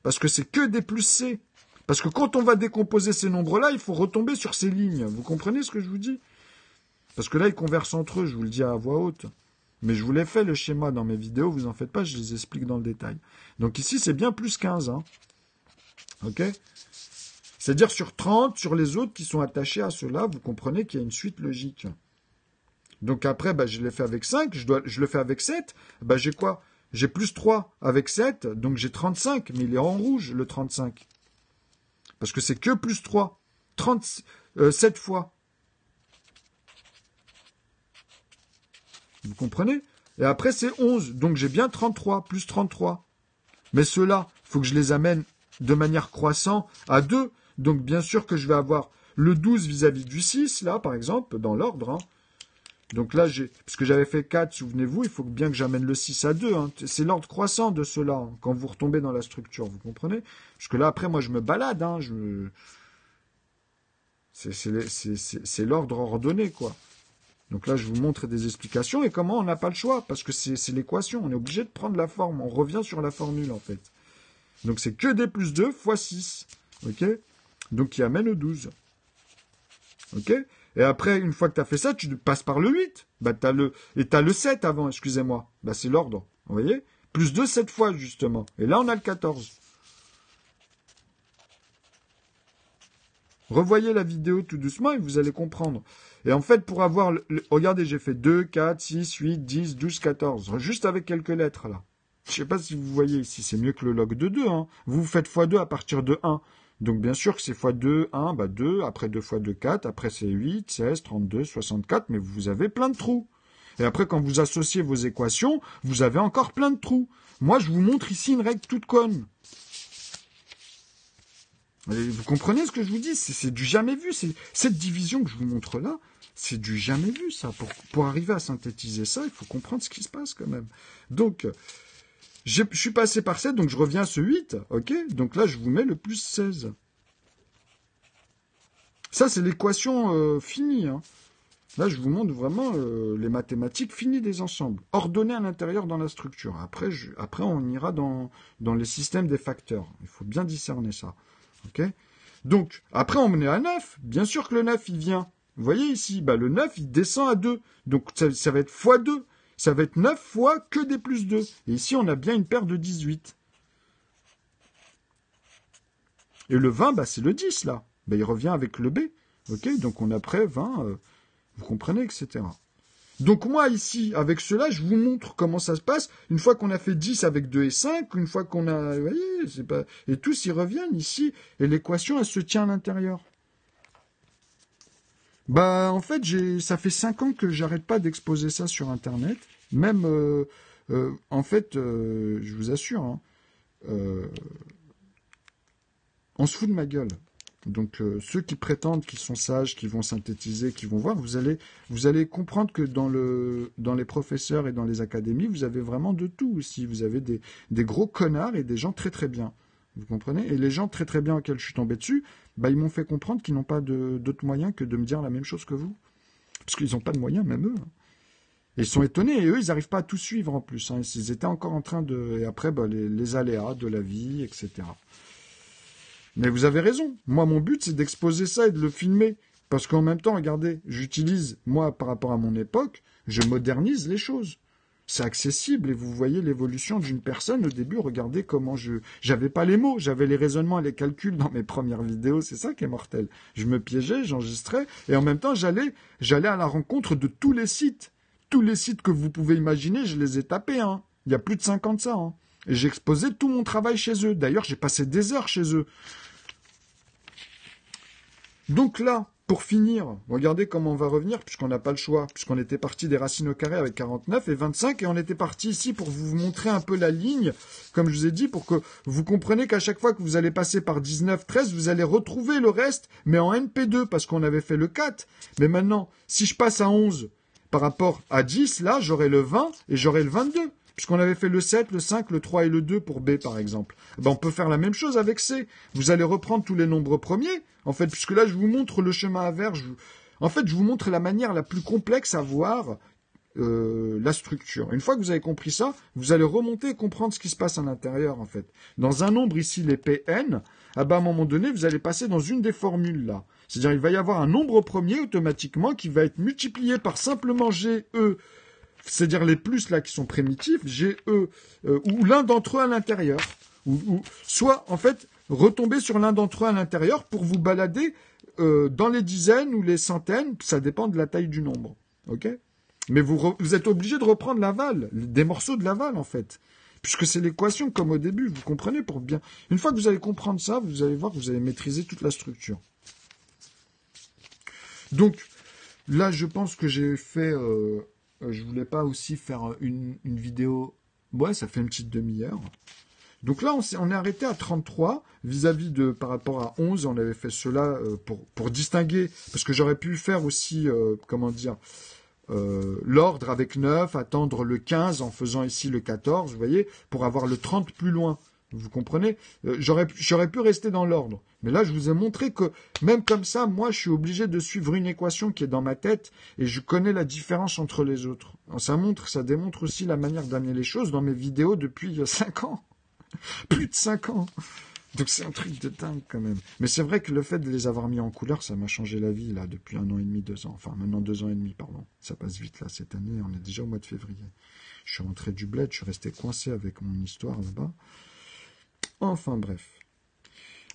Parce que c'est que des plus C. Parce que quand on va décomposer ces nombres-là, il faut retomber sur ces lignes. Vous comprenez ce que je vous dis? Parce que là, ils conversent entre eux, je vous le dis à voix haute. Mais je vous l'ai fait le schéma dans mes vidéos, vous en faites pas, je les explique dans le détail. Donc ici, c'est bien plus 15. Hein. Ok? C'est-à-dire sur 30, sur les autres qui sont attachés à ceux-là, vous comprenez qu'il y a une suite logique. Donc après, bah, je l'ai fait avec 5, je le fais avec 7. Bah, j'ai quoi? J'ai plus 3 avec 7, donc j'ai 35, mais il est en rouge, le 35. Parce que c'est que plus 3. 7 fois. Vous comprenez? Et après, c'est 11. Donc, j'ai bien 33, plus 33. Mais ceux-là, il faut que je les amène de manière croissante à 2. Donc, bien sûr que je vais avoir le 12 vis-à-vis du 6, là, par exemple, dans l'ordre. Hein. Donc là, puisque j'avais fait 4, souvenez-vous, il faut bien que j'amène le 6 à 2. Hein. C'est l'ordre croissant de ceux-là, hein, quand vous retombez dans la structure, vous comprenez? Parce que là, après, moi, je me balade. Hein, c'est l'ordre ordonné, quoi. Donc là, je vous montre des explications et comment on n'a pas le choix, parce que c'est l'équation. On est obligé de prendre la forme. On revient sur la formule, en fait. Donc c'est que des plus 2 fois 6. Ok? Donc qui amène au 12. Ok? Et après, une fois que tu as fait ça, tu passes par le 8. Bah, et tu as le 7 avant, excusez-moi. Bah, c'est l'ordre. Vous voyez? Plus 2, 7 fois, justement. Et là, on a le 14. Revoyez la vidéo tout doucement et vous allez comprendre. Et en fait, pour avoir... regardez, j'ai fait 2, 4, 6, 8, 10, 12, 14. Juste avec quelques lettres, là. Je ne sais pas si vous voyez ici, c'est mieux que le log de 2. Hein. Vous faites x2 à partir de 1. Donc, bien sûr que c'est x2, 1, bah 2. Après 2 fois 2, 4. Après, c'est 8, 16, 32, 64. Mais vous avez plein de trous. Et après, quand vous associez vos équations, vous avez encore plein de trous. Moi, je vous montre ici une règle toute conne. Vous comprenez ce que je vous dis? C'est du jamais vu. Cette division que je vous montre là, c'est du jamais vu, ça. Pour arriver à synthétiser ça, il faut comprendre ce qui se passe quand même. Donc, je suis passé par 7, donc je reviens à ce 8. Ok? Donc là, je vous mets le plus 16. Ça, c'est l'équation finie. Hein. Là, je vous montre vraiment les mathématiques finies des ensembles. Ordonnées à l'intérieur dans la structure. Après on ira dans les systèmes des facteurs. Il faut bien discerner ça. Ok? Donc, après, on est à 9. Bien sûr que le 9, il vient. Vous voyez ici, bah, le 9, il descend à 2. Donc, ça va être fois 2. Ça va être 9 fois que des plus 2. Et ici, on a bien une paire de 18. Et le 20, bah, c'est le 10, là. Bah, il revient avec le B. Ok? Donc, on a après 20, vous comprenez, etc. Donc moi, ici, avec cela, je vous montre comment ça se passe. Une fois qu'on a fait 10 avec 2 et 5, une fois qu'on a... Vous voyez, c'est pas... Et tous, ils reviennent ici. Et l'équation, elle se tient à l'intérieur. Bah, en fait, ça fait 5 ans que j'arrête pas d'exposer ça sur Internet. Même, en fait, je vous assure, hein, on se fout de ma gueule. Donc ceux qui prétendent qu'ils sont sages, qui vont synthétiser, qui vont voir, vous allez comprendre que dans les professeurs et dans les académies, vous avez vraiment de tout aussi. Vous avez des gros connards et des gens très très bien. Vous comprenez? Et les gens très très bien auxquels je suis tombé dessus, bah, ils m'ont fait comprendre qu'ils n'ont pas d'autre moyen que de me dire la même chose que vous. Parce qu'ils n'ont pas de moyens, même eux. Et ils sont étonnés, et eux, ils n'arrivent pas à tout suivre en plus. Hein. Ils étaient encore en train de... Et après, bah, les aléas de la vie, etc. Mais vous avez raison. Moi, mon but, c'est d'exposer ça et de le filmer. Parce qu'en même temps, regardez, j'utilise, moi, par rapport à mon époque, je modernise les choses. C'est accessible et vous voyez l'évolution d'une personne. Au début, regardez comment j'avais pas les mots, j'avais les raisonnements et les calculs dans mes premières vidéos. C'est ça qui est mortel. Je me piégeais, j'enregistrais et en même temps, j'allais à la rencontre de tous les sites. Tous les sites que vous pouvez imaginer, je les ai tapés. Hein. Il y a plus de 50 ça. Hein. Et j'ai exposé tout mon travail chez eux. D'ailleurs, j'ai passé des heures chez eux. Donc là, pour finir, regardez comment on va revenir, puisqu'on n'a pas le choix, puisqu'on était parti des racines au carré avec 49 et 25, et on était parti ici pour vous montrer un peu la ligne, comme je vous ai dit, pour que vous compreniez qu'à chaque fois que vous allez passer par 19, 13, vous allez retrouver le reste, mais en NP2, parce qu'on avait fait le 4. Mais maintenant, si je passe à 11 par rapport à 10, là, j'aurai le 20 et j'aurai le 22. Puisqu'on avait fait le 7, le 5, le 3 et le 2 pour B, par exemple. Ben, on peut faire la même chose avec C. Vous allez reprendre tous les nombres premiers, en fait, puisque là, je vous montre le chemin inverse. En fait, je vous montre la manière la plus complexe à voir la structure. Une fois que vous avez compris ça, vous allez remonter et comprendre ce qui se passe à l'intérieur, en fait. Dans un nombre, ici, les Pn, à un moment donné, vous allez passer dans une des formules, là. C'est-à-dire, il va y avoir un nombre premier, automatiquement, qui va être multiplié par simplement GE, c'est-à-dire les plus là qui sont primitifs, GE, ou l'un d'entre eux à l'intérieur. Ou soit, en fait, retomber sur l'un d'entre eux à l'intérieur pour vous balader dans les dizaines ou les centaines, ça dépend de la taille du nombre. Ok? Mais vous êtes obligé de reprendre l'aval, des morceaux de l'aval, en fait. Puisque c'est l'équation comme au début, vous comprenez pour bien. Une fois que vous allez comprendre ça, vous allez voir que vous allez maîtriser toute la structure. Donc, là, je pense que j'ai fait... je voulais pas aussi faire une vidéo... Ouais, ça fait une petite demi-heure. Donc là, on est arrêté à 33 vis-à-vis de... Par rapport à 11, on avait fait cela pour distinguer... Parce que j'aurais pu faire aussi, comment dire... l'ordre avec 9, attendre le 15 en faisant ici le 14, vous voyez, pour avoir le 30 plus loin. Vous comprenez? J'aurais pu rester dans l'ordre. Mais là, je vous ai montré que même comme ça, moi, je suis obligé de suivre une équation qui est dans ma tête et je connais la différence entre les autres. Ça démontre aussi la manière d'amener les choses dans mes vidéos depuis 5 ans. Plus de 5 ans. Donc c'est un truc de dingue quand même. Mais c'est vrai que le fait de les avoir mis en couleur, ça m'a changé la vie là depuis 1 an et demi, 2 ans. Enfin maintenant 2 ans et demi, pardon. Ça passe vite là cette année, on est déjà au mois de février. Je suis rentré du bled, je suis resté coincé avec mon histoire là-bas. Enfin bref.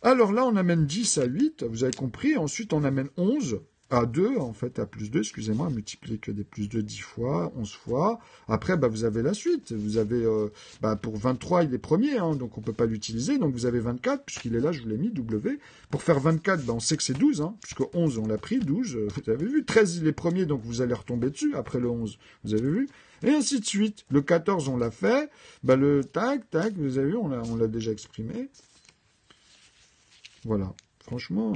Alors là on amène 10 à 8, vous avez compris. Ensuite on amène 11 à 2, en fait à plus 2, excusez-moi, multiplier que des plus 2 10 fois, 11 fois. Après, vous avez la suite. Vous avez, pour 23, il est premier, hein, donc on ne peut pas l'utiliser. Donc vous avez 24, puisqu'il est là, je vous l'ai mis, W. Pour faire 24, on sait que c'est 12, hein, puisque 11, on l'a pris, 12, vous avez vu. 13, il est premier, donc vous allez retomber dessus, après le 11, vous avez vu. Et ainsi de suite. Le 14, on l'a fait. Le tac, tac, vous avez vu, on l'a déjà exprimé. Voilà. Franchement.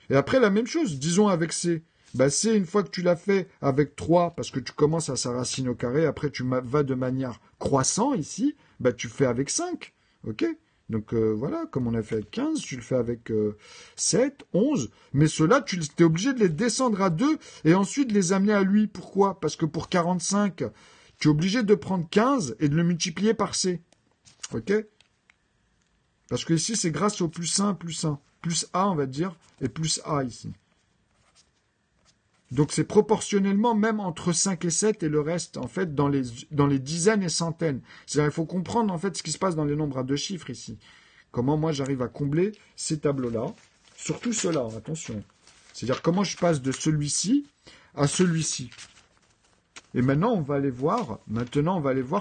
Et après, la même chose, disons avec C. C, une fois que tu l'as fait avec 3, parce que tu commences à sa racine au carré, après tu vas de manière croissante ici, tu fais avec 5. Ok? Donc voilà, comme on a fait avec 15, tu le fais avec 7, 11. Mais ceux-là, tu es obligé de les descendre à 2 et ensuite de les amener à lui. Pourquoi? Parce que pour 45, tu es obligé de prendre 15 et de le multiplier par C. Ok? Parce que ici, c'est grâce au plus 1, plus 1. Plus A, on va dire, et plus A ici. Donc c'est proportionnellement même entre 5 et 7 et le reste, en fait, dans les dizaines et centaines. C'est-à-dire il faut comprendre, en fait, ce qui se passe dans les nombres à 2 chiffres ici. Comment moi j'arrive à combler ces tableaux-là. Surtout ceux-là, attention. C'est-à-dire comment je passe de celui-ci à celui-ci. Et maintenant, on va aller voir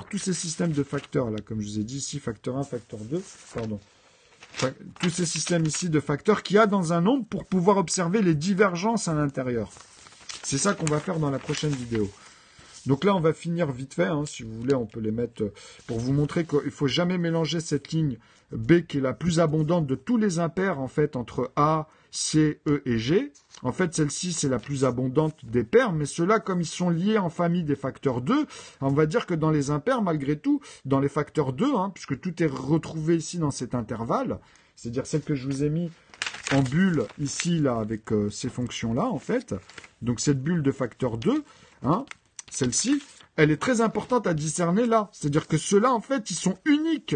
tous ces systèmes de facteurs, là, comme je vous ai dit ici, facteur 1, facteur 2, pardon. Tous ces systèmes ici de facteurs qu'il y a dans un nombre pour pouvoir observer les divergences à l'intérieur. C'est ça qu'on va faire dans la prochaine vidéo. Donc là, on va finir vite fait. Hein, si vous voulez, on peut les mettre pour vous montrer qu'il ne faut jamais mélanger cette ligne B qui est la plus abondante de tous les impairs, en fait, entre A C, E et G. En fait, celle-ci, c'est la plus abondante des paires, mais ceux-là, comme ils sont liés en famille des facteurs 2, on va dire que dans les impairs, malgré tout, dans les facteurs 2, puisque tout est retrouvé ici dans cet intervalle, c'est-à-dire celle que je vous ai mis en bulle ici, là, avec ces fonctions-là, en fait. Donc, cette bulle de facteur 2, celle-ci, elle est très importante à discerner là. C'est-à-dire que ceux-là, en fait, ils sont uniques.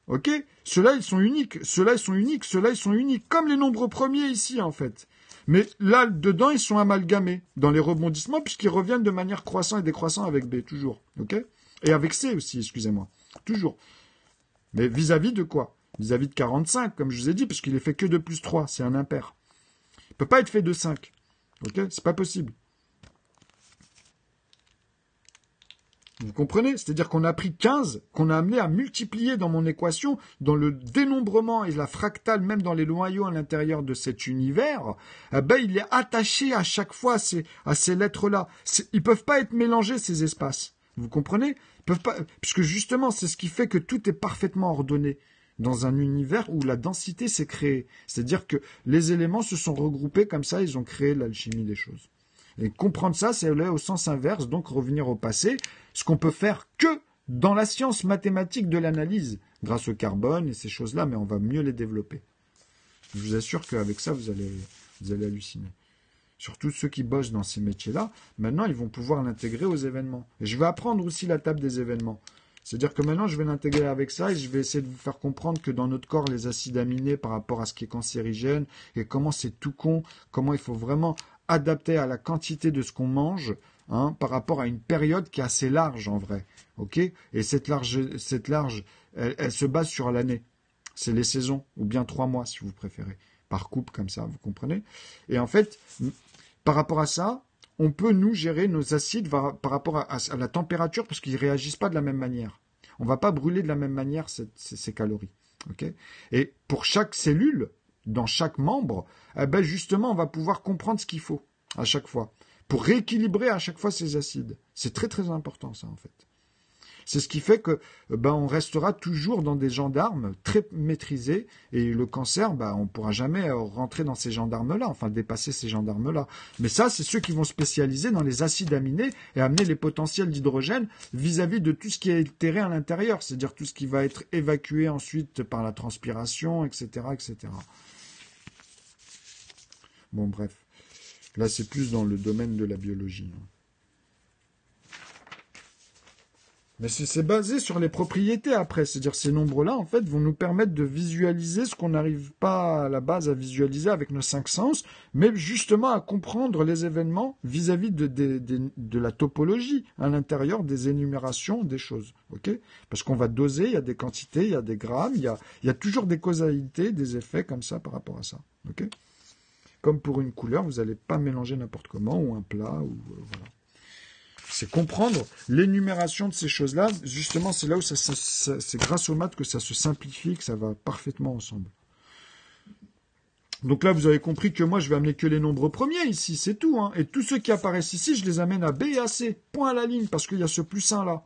Ok? Ceux-là, ils sont uniques. Ceux-là, ils sont uniques. Ceux-là, ils sont uniques. Comme les nombres premiers ici, en fait. Mais là, dedans, ils sont amalgamés dans les rebondissements puisqu'ils reviennent de manière croissante et décroissante avec B, toujours. Ok? Et avec C aussi, excusez-moi. Toujours. Mais vis-à-vis de quoi? Vis-à-vis de 45, comme je vous ai dit, puisqu'il est fait que de plus 3. C'est un impair. Il ne peut pas être fait de 5. Ok? C'est pas possible. Vous comprenez? C'est-à-dire qu'on a pris 15, qu'on a amené à multiplier dans mon équation, dans le dénombrement et la fractale, même dans les noyaux à l'intérieur de cet univers, il est attaché à chaque fois à ces lettres-là. Ils ne peuvent pas être mélangés, ces espaces. Vous comprenez? Ils peuvent pas, puisque justement, c'est ce qui fait que tout est parfaitement ordonné dans un univers où la densité s'est créée. C'est-à-dire que les éléments se sont regroupés comme ça, ils ont créé l'alchimie des choses. Et comprendre ça, c'est aller au sens inverse, donc revenir au passé, ce qu'on peut faire que dans la science mathématique de l'analyse, grâce au carbone et ces choses-là, mais on va mieux les développer. Je vous assure qu'avec ça, vous allez halluciner. Surtout ceux qui bossent dans ces métiers-là, maintenant, ils vont pouvoir l'intégrer aux événements. Et je vais apprendre aussi la table des événements. C'est-à-dire que maintenant, je vais l'intégrer avec ça et je vais essayer de vous faire comprendre que dans notre corps, les acides aminés par rapport à ce qui est cancérigène et comment c'est tout con, comment il faut vraiment adapter à la quantité de ce qu'on mange par rapport à une période qui est assez large en vrai. Ok? Et cette large elle se base sur l'année. C'est les saisons, ou bien 3 mois si vous préférez, par coupe comme ça, vous comprenez? Et en fait, par rapport à ça, on peut nous gérer nos acides par rapport à la température parce qu'ils ne réagissent pas de la même manière. On ne va pas brûler de la même manière ces calories. Okay? Et pour chaque cellule, dans chaque membre, justement, on va pouvoir comprendre ce qu'il faut à chaque fois pour rééquilibrer à chaque fois ces acides. C'est très très important ça en fait. C'est ce qui fait que on restera toujours dans des gendarmes très maîtrisés et le cancer, on ne pourra jamais rentrer dans ces gendarmes-là, enfin dépasser ces gendarmes-là. Mais ça, c'est ceux qui vont spécialiser dans les acides aminés et amener les potentiels d'hydrogène vis-à-vis de tout ce qui est altéré à l'intérieur, c'est-à-dire tout ce qui va être évacué ensuite par la transpiration, etc., etc. Bon, bref. Là, c'est plus dans le domaine de la biologie. Mais c'est basé sur les propriétés après. C'est-à-dire ces nombres-là, en fait, vont nous permettre de visualiser ce qu'on n'arrive pas à la base à visualiser avec nos 5 sens, mais justement à comprendre les événements vis-à-vis de la topologie à l'intérieur des énumérations des choses. Okay? Parce qu'on va doser, il y a des quantités, il y a des grammes, il y a toujours des causalités, des effets comme ça par rapport à ça. Okay? Comme pour une couleur, vous n'allez pas mélanger n'importe comment, ou un plat, ou voilà. C'est comprendre l'énumération de ces choses-là. Justement, c'est là où c'est grâce aux maths que ça se simplifie, que ça va parfaitement ensemble. Donc là, vous avez compris que moi, je vais amener que les nombres premiers ici, c'est tout. Et tous ceux qui apparaissent ici, je les amène à B et à C, point à la ligne, parce qu'il y a ce plus 1 là.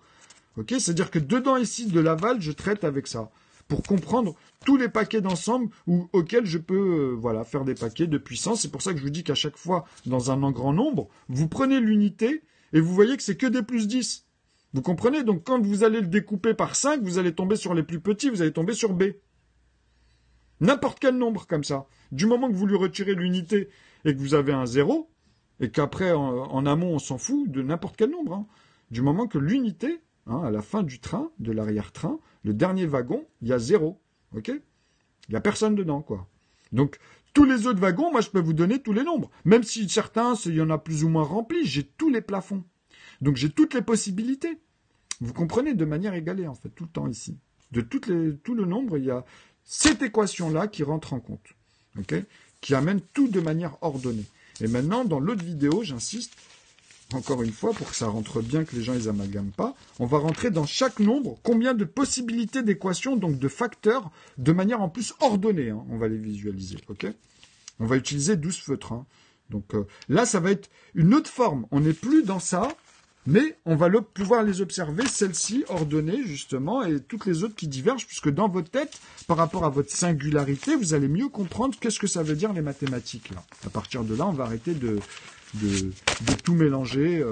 Okay, c'est-à-dire que dedans ici, de l'aval, je traite avec ça. Pour comprendre tous les paquets d'ensemble auxquels je peux faire des paquets de puissance. C'est pour ça que je vous dis qu'à chaque fois, dans un grand nombre, vous prenez l'unité et vous voyez que c'est que des plus 10. Vous comprenez? Donc quand vous allez le découper par 5, vous allez tomber sur les plus petits, vous allez tomber sur B. N'importe quel nombre comme ça. Du moment que vous lui retirez l'unité et que vous avez un 0, et qu'après en amont on s'en fout de n'importe quel nombre. Du moment que l'unité, à la fin du train, de l'arrière-train, le dernier wagon, il y a 0. Ok? Il n'y a personne dedans, quoi. Donc, tous les autres wagons, moi, je peux vous donner tous les nombres. Même si certains, il y en a plus ou moins remplis, j'ai tous les plafonds. Donc, j'ai toutes les possibilités. Vous comprenez, de manière égalée, en fait, tout le temps ici. De tout le nombre, il y a cette équation-là qui rentre en compte. Ok? Qui amène tout de manière ordonnée. Et maintenant, dans l'autre vidéo, j'insiste, encore une fois, pour que ça rentre bien, que les gens ils amalgament pas, on va rentrer dans chaque nombre combien de possibilités d'équations, donc de facteurs, de manière en plus ordonnée. On va les visualiser, ok? On va utiliser 12 feutres. Donc là, ça va être une autre forme. On n'est plus dans ça. Mais on va pouvoir les observer, celles-ci ordonnées justement, et toutes les autres qui divergent, puisque dans votre tête, par rapport à votre singularité, vous allez mieux comprendre qu'est-ce que ça veut dire les mathématiques. Là. À partir de là, on va arrêter de tout mélanger,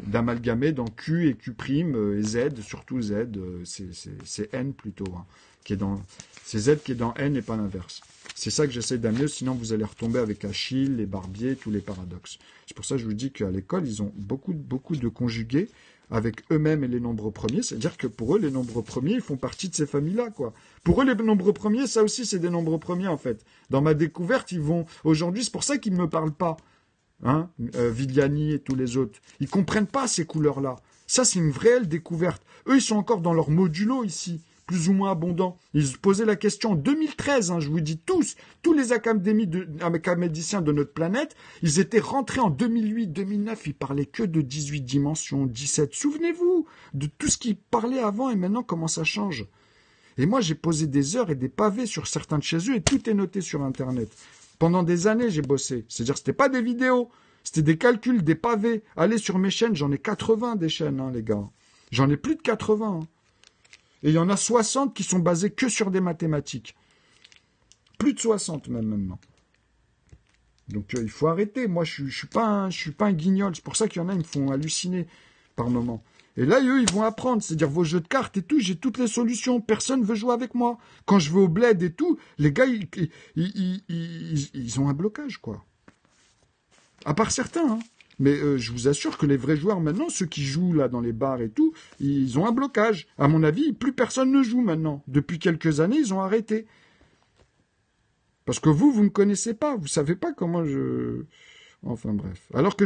d'amalgamer dans Q et Q' et Z, surtout Z, c'est N plutôt, hein, c'est Z qui est dans N et pas l'inverse. C'est ça que j'essaie d'amener, sinon vous allez retomber avec Achille, les Barbier, tous les paradoxes. C'est pour ça que je vous dis qu'à l'école, ils ont beaucoup de conjugués avec eux-mêmes et les nombres premiers. C'est-à-dire que pour eux, les nombres premiers, ils font partie de ces familles-là, quoi. Pour eux, les nombres premiers, ça aussi, c'est des nombres premiers, en fait. Dans ma découverte, aujourd'hui, c'est pour ça qu'ils ne me parlent pas. Hein, Vigliani et tous les autres. Ils comprennent pas ces couleurs-là. Ça, c'est une réelle découverte. Eux, ils sont encore dans leur modulo ici, plus ou moins abondant. Ils se posaient la question en 2013, hein, je vous dis tous les académiciens de notre planète, ils étaient rentrés en 2008, 2009, ils parlaient que de 18 dimensions, 17. Souvenez-vous de tout ce qu'ils parlaient avant et maintenant comment ça change. Et moi, j'ai posé des heures et des pavés sur certains de chez eux et tout est noté sur Internet. Pendant des années, j'ai bossé. C'est-à-dire, c'était pas des vidéos, c'était des calculs, des pavés. Allez sur mes chaînes, j'en ai 80 des chaînes, hein, les gars. J'en ai plus de 80. Hein. Et il y en a 60 qui sont basés que sur des mathématiques. Plus de 60 même maintenant. Donc il faut arrêter. Moi, je suis pas un guignol. C'est pour ça qu'il y en a, ils me font halluciner par moments. Et là, eux, ils vont apprendre. C'est-à-dire, vos jeux de cartes et tout, j'ai toutes les solutions. Personne ne veut jouer avec moi. Quand je vais au bled et tout, les gars, ils ont un blocage, quoi. À part certains, hein. Mais je vous assure que les vrais joueurs, maintenant, ceux qui jouent là dans les bars et tout, ils ont un blocage. À mon avis, plus personne ne joue maintenant. Depuis quelques années, ils ont arrêté. Parce que vous me connaissez pas. Vous savez pas comment je... Enfin, bref. Alors que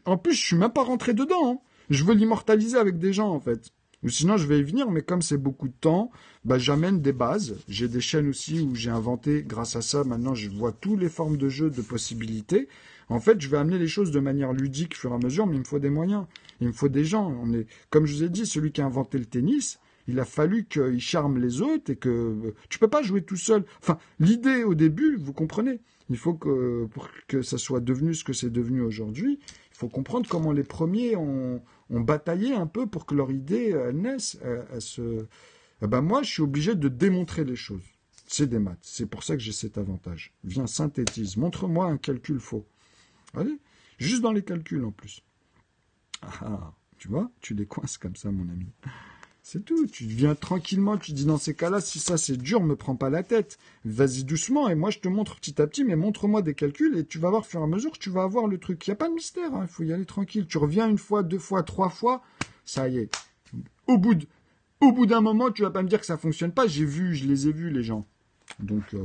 en plus, je suis même pas rentré dedans, hein. Je veux l'immortaliser avec des gens, en fait. Ou sinon, je vais y venir, mais comme c'est beaucoup de temps, bah, j'amène des bases. J'ai des chaînes aussi où j'ai inventé, grâce à ça, maintenant, je vois toutes les formes de jeux, de possibilités. En fait, je vais amener les choses de manière ludique, au fur et à mesure, mais il me faut des moyens. Il me faut des gens. Comme je vous ai dit, celui qui a inventé le tennis, il a fallu qu'il charme les autres et que tu peux pas jouer tout seul. Enfin, l'idée au début, vous comprenez. Il faut que, pour que ça soit devenu ce que c'est devenu aujourd'hui, il faut comprendre comment les premiers ont bataillé un peu pour que leur idée naisse. Moi, je suis obligé de démontrer les choses. C'est des maths. C'est pour ça que j'ai cet avantage. Viens, synthétise. Montre-moi un calcul faux. Allez, juste dans les calculs en plus. Ah, tu vois, tu les coinces comme ça, mon ami. C'est tout. Tu viens tranquillement, tu dis dans ces cas-là, si ça c'est dur, me prends pas la tête. Vas-y doucement et moi je te montre petit à petit, mais montre-moi des calculs et tu vas voir au fur et à mesure que tu vas avoir le truc. Il n'y a pas de mystère, hein, il faut y aller tranquille. Tu reviens une fois, deux fois, trois fois, ça y est. Au bout d'un moment, tu vas pas me dire que ça fonctionne pas. Je les ai vus les gens. Donc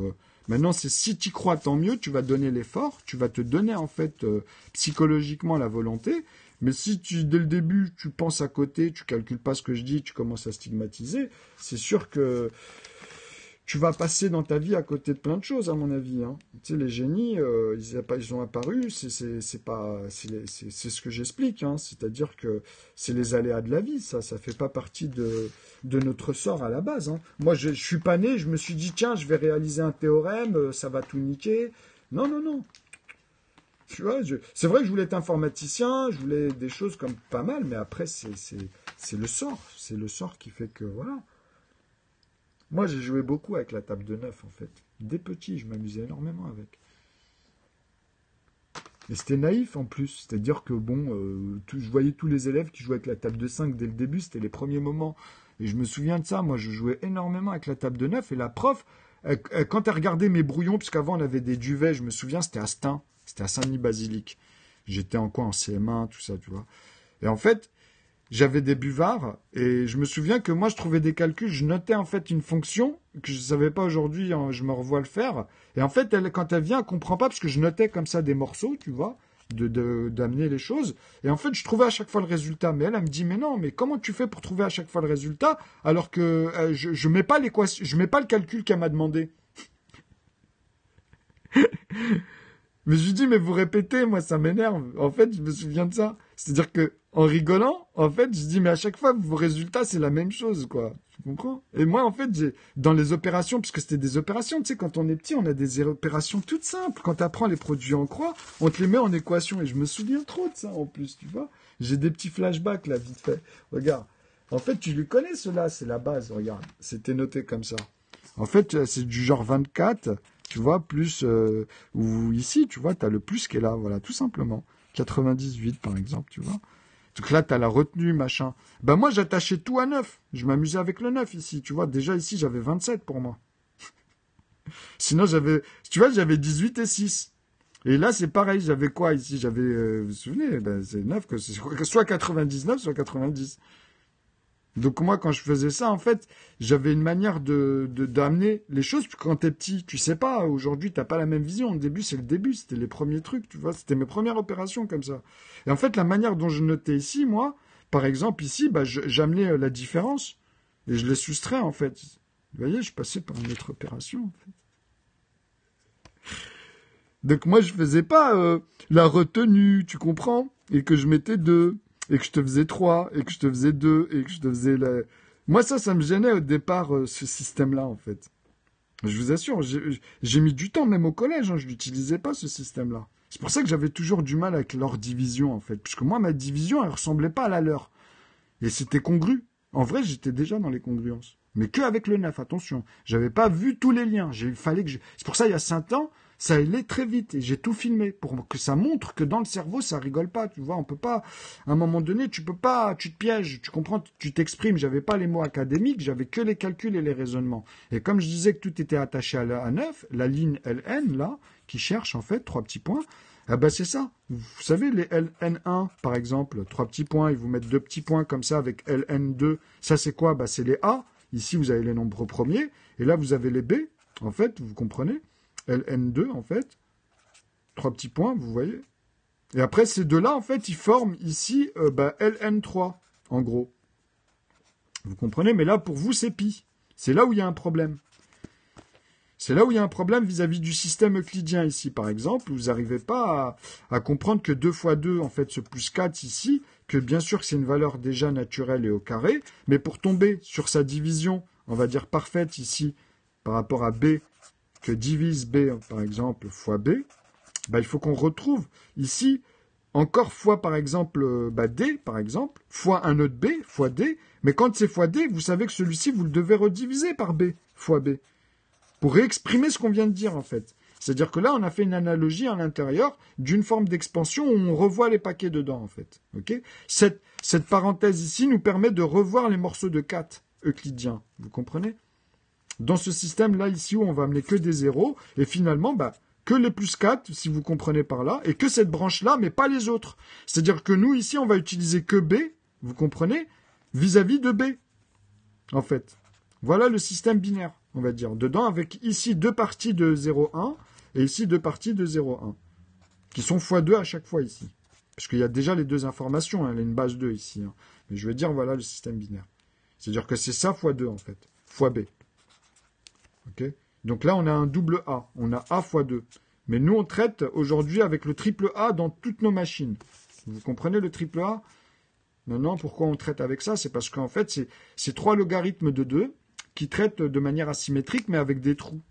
maintenant, c'est si tu crois, tant mieux. Tu vas donner l'effort, tu vas te donner en fait psychologiquement la volonté. Mais si dès le début, tu penses à côté, tu calcules pas ce que je dis, tu commences à stigmatiser, c'est sûr que tu vas passer dans ta vie à côté de plein de choses, à mon avis. Hein. Tu sais, les génies, ils ont apparu, c'est ce que j'explique. Hein. C'est-à-dire que c'est les aléas de la vie, ça fait pas partie de notre sort à la base. Hein. Moi, je suis pas né, je me suis dit, tiens, je vais réaliser un théorème, ça va tout niquer. Non, non, non. Tu vois, c'est vrai que je voulais être informaticien, je voulais des choses comme pas mal, mais après, c'est le sort. C'est le sort qui fait que, voilà. Moi, j'ai joué beaucoup avec la table de 9, en fait. Dès petit, je m'amusais énormément avec. Et c'était naïf, en plus. C'est-à-dire que, bon, je voyais tous les élèves qui jouaient avec la table de 5 dès le début, c'était les premiers moments. Et je me souviens de ça. Moi, je jouais énormément avec la table de 9, et la prof, quand elle regardait mes brouillons, puisqu'avant, on avait des duvets, je me souviens, c'était à Stein. C'était à Saint-Denis-Basilique. J'étais en CM1, tout ça, tu vois. Et en fait, j'avais des buvards, et je me souviens que moi, je trouvais des calculs, je notais en fait une fonction que je ne savais pas aujourd'hui, je me revois le faire. Et en fait, quand elle vient, elle ne comprend pas, parce que je notais comme ça des morceaux, tu vois, d'amener les choses. Et en fait, je trouvais à chaque fois le résultat. Mais elle me dit, mais non, mais comment tu fais pour trouver à chaque fois le résultat, alors que je mets pas l'équation, je mets pas le calcul qu'elle m'a demandé. Mais je lui dis, mais vous répétez, moi ça m'énerve. En fait, je me souviens de ça. C'est-à-dire que, en rigolant, en fait, je dis, mais à chaque fois, vos résultats, c'est la même chose, quoi. Tu comprends? Et moi, en fait, dans les opérations, puisque c'était des opérations, tu sais, quand on est petit, on a des opérations toutes simples. Quand tu apprends les produits en croix, on te les met en équation. Et je me souviens trop de ça, en plus, tu vois. J'ai des petits flashbacks, là, vite fait. Regarde. En fait, tu les connais, ceux-là, c'est la base, regarde. C'était noté comme ça. En fait, c'est du genre 24, tu vois, plus... ou ici, tu vois, tu as le plus qui est là, voilà, tout simplement. 98, par exemple, tu vois. Donc là, tu as la retenue, machin. Ben moi, j'attachais tout à 9. Je m'amusais avec le 9 ici, tu vois. Déjà, ici, j'avais 27 pour moi. Sinon, tu vois, j'avais 18 et 6. Et là, c'est pareil, j'avais quoi ici? Vous vous souvenez, ben, c'est 9, que c'est soit 99, soit 90. Donc moi, quand je faisais ça, en fait, j'avais une manière d'amener les choses. Puis quand t'es petit, tu sais pas. Aujourd'hui, t'as pas la même vision. Au début, c'est le début. C'était les premiers trucs, tu vois. C'était mes premières opérations comme ça. Et en fait, la manière dont je notais ici, moi, par exemple, ici, bah, j'amenais la différence et je les soustrais, en fait. Vous voyez, je passais par une autre opération, en fait. Donc moi, je faisais pas la retenue, tu comprends? Et que je mettais 2, et que je te faisais 3, et que je te faisais 2, et que je te faisais la... Moi, ça me gênait au départ, ce système-là, en fait. Je vous assure, j'ai mis du temps, même au collège, hein, je n'utilisais pas ce système-là. C'est pour ça que j'avais toujours du mal avec leur division, en fait. Puisque moi, ma division, elle ressemblait pas à la leur. Et c'était congru. En vrai, j'étais déjà dans les congruences. Mais que avec le 9, attention. J'avais pas vu tous les liens. C'est pour ça, il y a 5 ans, ça allait très vite. Et j'ai tout filmé pour que ça montre que dans le cerveau, ça rigole pas. Tu vois, on peut pas, à un moment donné, tu peux pas, tu te pièges. Tu comprends, tu t'exprimes. J'avais pas les mots académiques, j'avais que les calculs et les raisonnements. Et comme je disais que tout était attaché à 9, la ligne LN, là, qui cherche, en fait, 3 petits points, ah ben c'est ça. Vous savez, les LN1, par exemple, 3 petits points, ils vous mettent 2 petits points comme ça avec LN2. Ça, c'est quoi? Bah, c'est les A. Ici, vous avez les nombres premiers. Et là, vous avez les B, en fait, vous comprenez? LN2, en fait. 3 petits points, vous voyez? Et après, ces deux-là, en fait, ils forment ici LN3, en gros. Vous comprenez? Mais là, pour vous, c'est pi. C'est là où il y a un problème. C'est là où il y a un problème vis-à-vis du système euclidien ici, par exemple. Vous n'arrivez pas à comprendre que 2 fois 2, en fait, ce plus 4 ici, que bien sûr c'est une valeur déjà naturelle et au carré, mais pour tomber sur sa division, on va dire parfaite ici, par rapport à B, que divise B, par exemple, fois B, bah, il faut qu'on retrouve ici encore fois, par exemple, D, par exemple, fois un autre B, fois D, mais quand c'est fois D, vous savez que celui-ci, vous le devez rediviser par B, fois B, pour réexprimer ce qu'on vient de dire, en fait. C'est-à-dire que là, on a fait une analogie à l'intérieur d'une forme d'expansion où on revoit les paquets dedans, en fait. Okay, cette parenthèse ici nous permet de revoir les morceaux de 4 euclidiens. Vous comprenez? Dans ce système-là, ici, où on va amener que des zéros, et finalement, bah, que les plus 4, si vous comprenez par là, et que cette branche-là, mais pas les autres. C'est-à-dire que nous, ici, on va utiliser que B, vous comprenez, vis-à-vis de B, en fait. Voilà le système binaire, on va dire. Dedans, avec ici 2 parties de 0,1 et ici 2 parties de 0,1, qui sont x2 à chaque fois ici. Parce qu'il y a déjà les 2 informations, hein, il y a une base 2 ici. Hein. Mais je veux dire, voilà le système binaire. C'est-à-dire que c'est ça x2 en fait, fois B. Okay, donc là, on a un double A, on a A fois 2. Mais nous, on traite aujourd'hui avec le triple A dans toutes nos machines. Vous comprenez le triple A? Maintenant, pourquoi on traite avec ça? C'est parce qu'en fait, c'est 3 logarithmes de 2 qui traitent de manière asymétrique, mais avec des trous.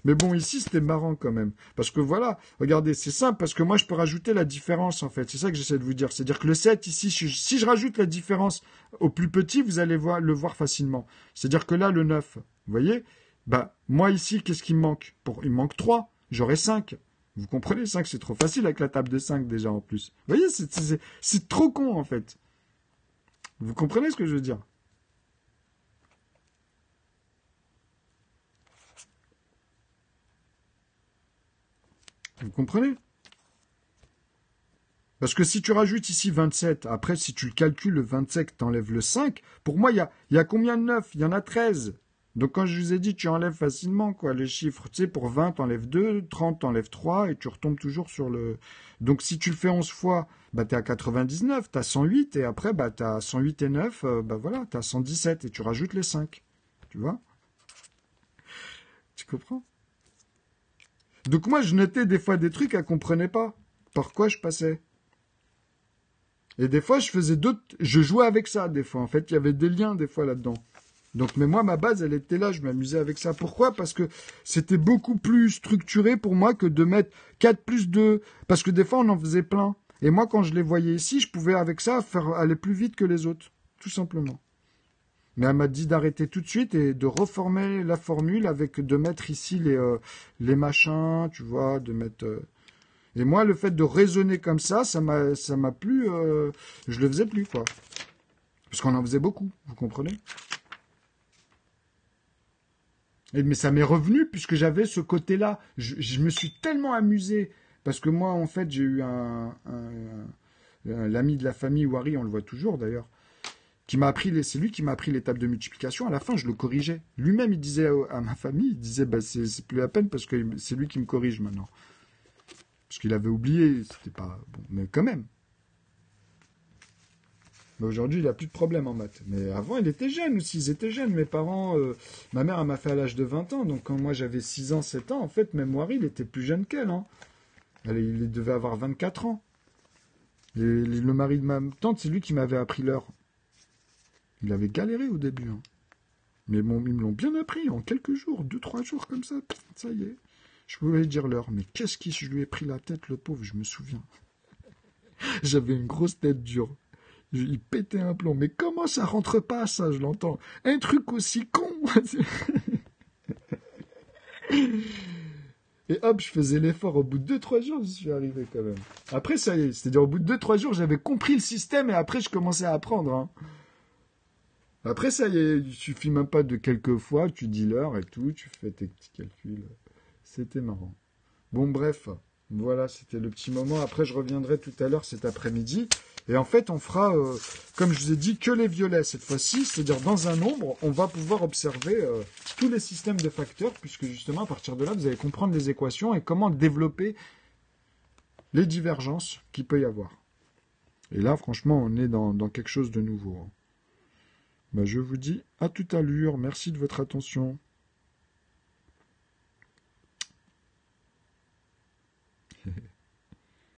Mais bon, ici, c'était marrant quand même. Parce que voilà, regardez, c'est simple, parce que moi, je peux rajouter la différence, en fait. C'est ça que j'essaie de vous dire. C'est-à-dire que le 7, ici, si je rajoute la différence au plus petit, vous allez le voir facilement. C'est-à-dire que là, le 9, vous voyez, bah, moi, ici, qu'est-ce qui me manque? Il me manque 3, j'aurai 5. Vous comprenez, 5, c'est trop facile avec la table de 5, déjà, en plus. Vous voyez, c'est trop con, en fait. Vous comprenez ce que je veux dire? Vous comprenez? Parce que si tu rajoutes ici 27, après, si tu le calcules, le 27, tu enlèves le 5, pour moi, il y a combien de 9? Il y en a 13. Donc, quand je vous ai dit, tu enlèves facilement, quoi, les chiffres. Tu sais, pour 20, tu enlèves 2, 30, tu enlèves 3, et tu retombes toujours sur le... Donc, si tu le fais 11 fois, bah, tu es à 99, tu as 108, et après, bah, tu as 108 et 9, bah voilà, tu as 117, et tu rajoutes les 5. Tu vois? Tu comprends? Donc, moi, je notais des fois des trucs, elle comprenait pas. Par quoi je passais? Et des fois, je faisais d'autres... Je jouais avec ça, des fois. En fait, il y avait des liens, des fois, là-dedans. Donc, mais moi, ma base, elle était là. Je m'amusais avec ça. Pourquoi? Parce que c'était beaucoup plus structuré pour moi que de mettre 4 plus 2. Parce que des fois, on en faisait plein. Et moi, quand je les voyais ici, je pouvais avec ça faire aller plus vite que les autres, tout simplement. Mais elle m'a dit d'arrêter tout de suite et de reformer la formule avec de mettre ici les machins, tu vois, de mettre... Et moi, le fait de raisonner comme ça m'a plus... je le faisais plus, quoi. Parce qu'on en faisait beaucoup, vous comprenez? Mais ça m'est revenu puisque j'avais ce côté-là. Je me suis tellement amusé. Parce que moi, en fait, j'ai eu l'ami de la famille, Wari, on le voit toujours d'ailleurs, qui m'a appris, c'est lui qui m'a appris l'étape de multiplication. À la fin, je le corrigeais. Lui-même, il disait à ma famille, il disait, bah, c'est plus la peine parce que c'est lui qui me corrige maintenant. Parce qu'il avait oublié, c'était pas bon, mais quand même. Mais aujourd'hui, il a plus de problème en maths. Mais avant, il était jeune aussi, ils étaient jeunes. Mes parents, ma mère, elle m'a fait à l'âge de 20 ans. Donc quand moi j'avais 6 ans, 7 ans, en fait, même Wari, il était plus jeune qu'elle. Hein. Il devait avoir 24 ans. Et le mari de ma tante, c'est lui qui m'avait appris l'heure. Il avait galéré au début. Hein. Mais bon, ils me l'ont bien appris en quelques jours, 2-3 jours comme ça. Ça y est. Je pouvais dire l'heure. Mais qu'est-ce qui je lui ai pris la tête, le pauvre, je me souviens. J'avais une grosse tête dure. Il pétait un plomb. Mais comment ça rentre pas, ça, je l'entends. Un truc aussi con. Et hop, je faisais l'effort. Au bout de 2-3 jours, j'y suis arrivé quand même. Après, ça y est. C'est-à-dire, au bout de 2-3 jours, j'avais compris le système et après, je commençais à apprendre. Hein. Après, ça y est. Il suffit même pas de quelques fois. Tu dis l'heure et tout. Tu fais tes petits calculs. C'était marrant. Bon, bref. Voilà, c'était le petit moment. Après, je reviendrai tout à l'heure cet après-midi. Et en fait, on fera, comme je vous ai dit, que les violets cette fois-ci. C'est-à-dire, dans un nombre, on va pouvoir observer tous les systèmes de facteurs, puisque justement, à partir de là, vous allez comprendre les équations et comment développer les divergences qu'il peut y avoir. Et là, franchement, on est dans quelque chose de nouveau. Ben, je vous dis à tout à l'heure. Merci de votre attention.